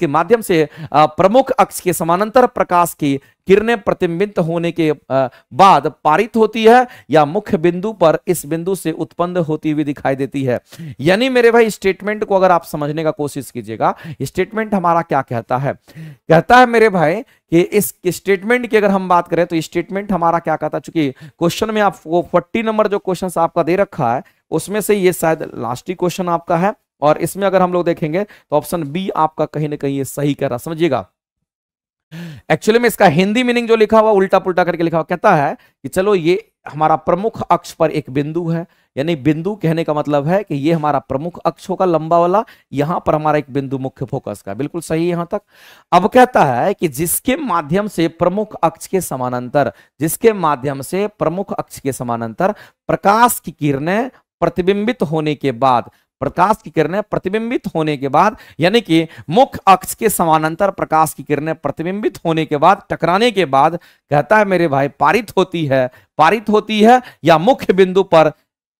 माध्यम से प्रमुख अक्ष के समानांतर प्रकाश की किरणें प्रतिबिंबित होने के बाद पारित होती है, या मुख्य बिंदु पर इस बिंदु से उत्पन्न होती हुई दिखाई देती है। यानी मेरे भाई स्टेटमेंट को अगर आप समझने का कोशिश कीजिएगा, स्टेटमेंट हमारा क्या कहता है, कहता है मेरे भाई कि इस स्टेटमेंट की अगर हम बात करें तो स्टेटमेंट हमारा क्या कहता है, चूंकि क्वेश्चन में आपको 40 नंबर जो क्वेश्चन आपका दे रखा है, उसमें से ये शायद लास्ट ही क्वेश्चन आपका है, और इसमें अगर हम लोग देखेंगे तो ऑप्शन बी आपका कहीं ना कहीं ये सही कह रहा। समझिएगा, एक्चुअली में इसका हिंदी मीनिंग जो लिखा हुआ उल्टा पुल्टा करके लिखा हुआ, कहता है कि चलो ये हमारा प्रमुख अक्ष पर एक बिंदु है, यानी बिंदु कहने का मतलब है कि ये हमारा प्रमुख अक्ष होगा लंबा वाला, यहां पर हमारा एक बिंदु मुख्य फोकस का, बिल्कुल सही है यहां तक। अब कहता है कि जिसके माध्यम से प्रमुख अक्ष के समानांतर, जिसके माध्यम से प्रमुख अक्ष के समानांतर प्रकाश की किरणें प्रतिबिंबित होने के बाद, प्रकाश की किरणें प्रतिबिंबित होने के बाद, यानी कि मुख्य अक्ष के समानांतर प्रकाश की किरणें प्रतिबिंबित होने के बाद, टकराने के बाद, कहता है मेरे भाई पारित होती है या मुख्य बिंदु पर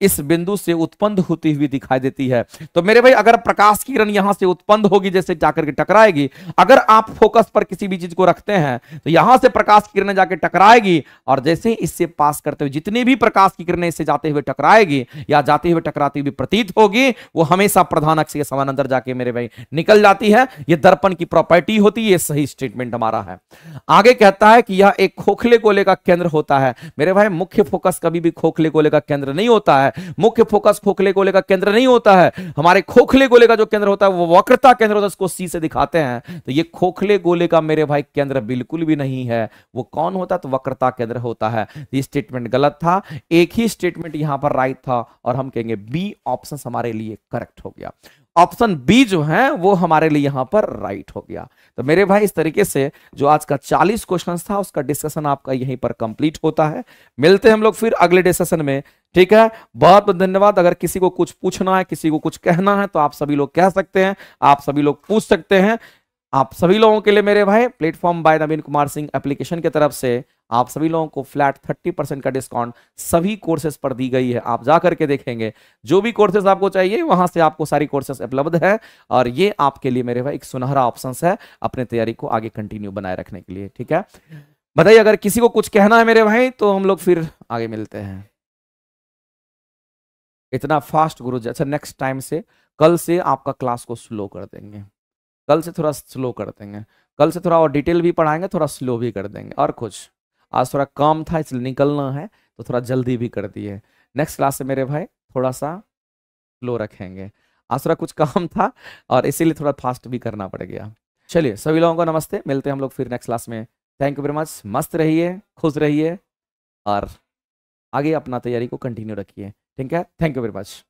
इस बिंदु से उत्पन्न होती हुई दिखाई देती है। तो मेरे भाई अगर प्रकाश की किरण यहां से उत्पन्न होगी, जैसे जाकर के टकराएगी, अगर आप फोकस पर किसी भी चीज को रखते हैं तो यहां से प्रकाश की किरणें जाके टकराएगी, और जैसे ही इससे पास करते हुए जितनी भी प्रकाश की किरणें इससे जाते हुए टकराएगी या जाते हुए टकराती हुई प्रतीत होगी, वो हमेशा प्रधान अक्ष के समानांतर जाके मेरे भाई निकल जाती है। ये दर्पण की प्रॉपर्टी होती है। ये सही स्टेटमेंट हमारा है। आगे कहता है कि यह एक खोखले गोले का केंद्र होता है। मेरे भाई मुख्य फोकस कभी भी खोखले गोले का केंद्र नहीं होता है। मुख्य फोकस खोखले गोले का केंद्र नहीं होता है। हमारे खोखले गोले का जो केंद्र होता है वो वक्रता केंद्र होता है, उसको सी से दिखाते हैं। तो ये खोखले गोले का मेरे भाई केंद्र बिल्कुल भी नहीं है। वो कौन होता है? तो वक्रता केंद्र होता है। ये स्टेटमेंट गलत था। एक ही स्टेटमेंट यहां पर राइट था, और हम कहेंगे बी ऑप्शन हमारे लिए करेक्ट हो गया। ऑप्शन बी जो है वो हमारे लिए यहां पर राइट हो गया। तो मेरे भाई इस तरीके से जो आज का 40 क्वेश्चन था उसका डिस्कशन आपका यहीं पर कंप्लीट होता है। मिलते हैं हम लोग फिर अगले डिस्कशन में। ठीक है, बहुत बहुत धन्यवाद। अगर किसी को कुछ पूछना है, किसी को कुछ कहना है, तो आप सभी लोग कह सकते हैं, आप सभी लोग पूछ सकते हैं। आप सभी लोगों के लिए मेरे भाई प्लेटफॉर्म बाय नवीन कुमार सिंह एप्लीकेशन की तरफ से आप सभी लोगों को फ्लैट 30% का डिस्काउंट सभी कोर्सेज पर दी गई है। आप जा करके देखेंगे, जो भी कोर्सेज आपको चाहिए वहां से आपको सारी कोर्सेज उपलब्ध है, और ये आपके लिए मेरे भाई एक सुनहरा ऑप्शन है अपने तैयारी को आगे कंटिन्यू बनाए रखने के लिए। ठीक है, बताइए अगर किसी को कुछ कहना है मेरे भाई, तो हम लोग फिर आगे मिलते हैं। इतना फास्ट गुरु जी, अच्छा नेक्स्ट टाइम से कल से आपका क्लास को स्लो कर देंगे। कल से थोड़ा स्लो कर देंगे। कल से थोड़ा और डिटेल भी पढ़ाएंगे, थोड़ा स्लो भी कर देंगे। और कुछ आज थोड़ा काम था इसलिए निकलना है, तो थोड़ा जल्दी भी कर दिए। नेक्स्ट क्लास से मेरे भाई थोड़ा सा स्लो रखेंगे। आज थोड़ा कुछ काम था और इसीलिए थोड़ा फास्ट भी करना पड़ गया। चलिए सभी लोगों को नमस्ते, मिलते हैं हम लोग फिर नेक्स्ट क्लास में। Thank you very much. मस्त रहिए, खुश रहिए, और आगे अपना तैयारी को कंटिन्यू रखिए। ठीक है, थैंक यू वेरी मच।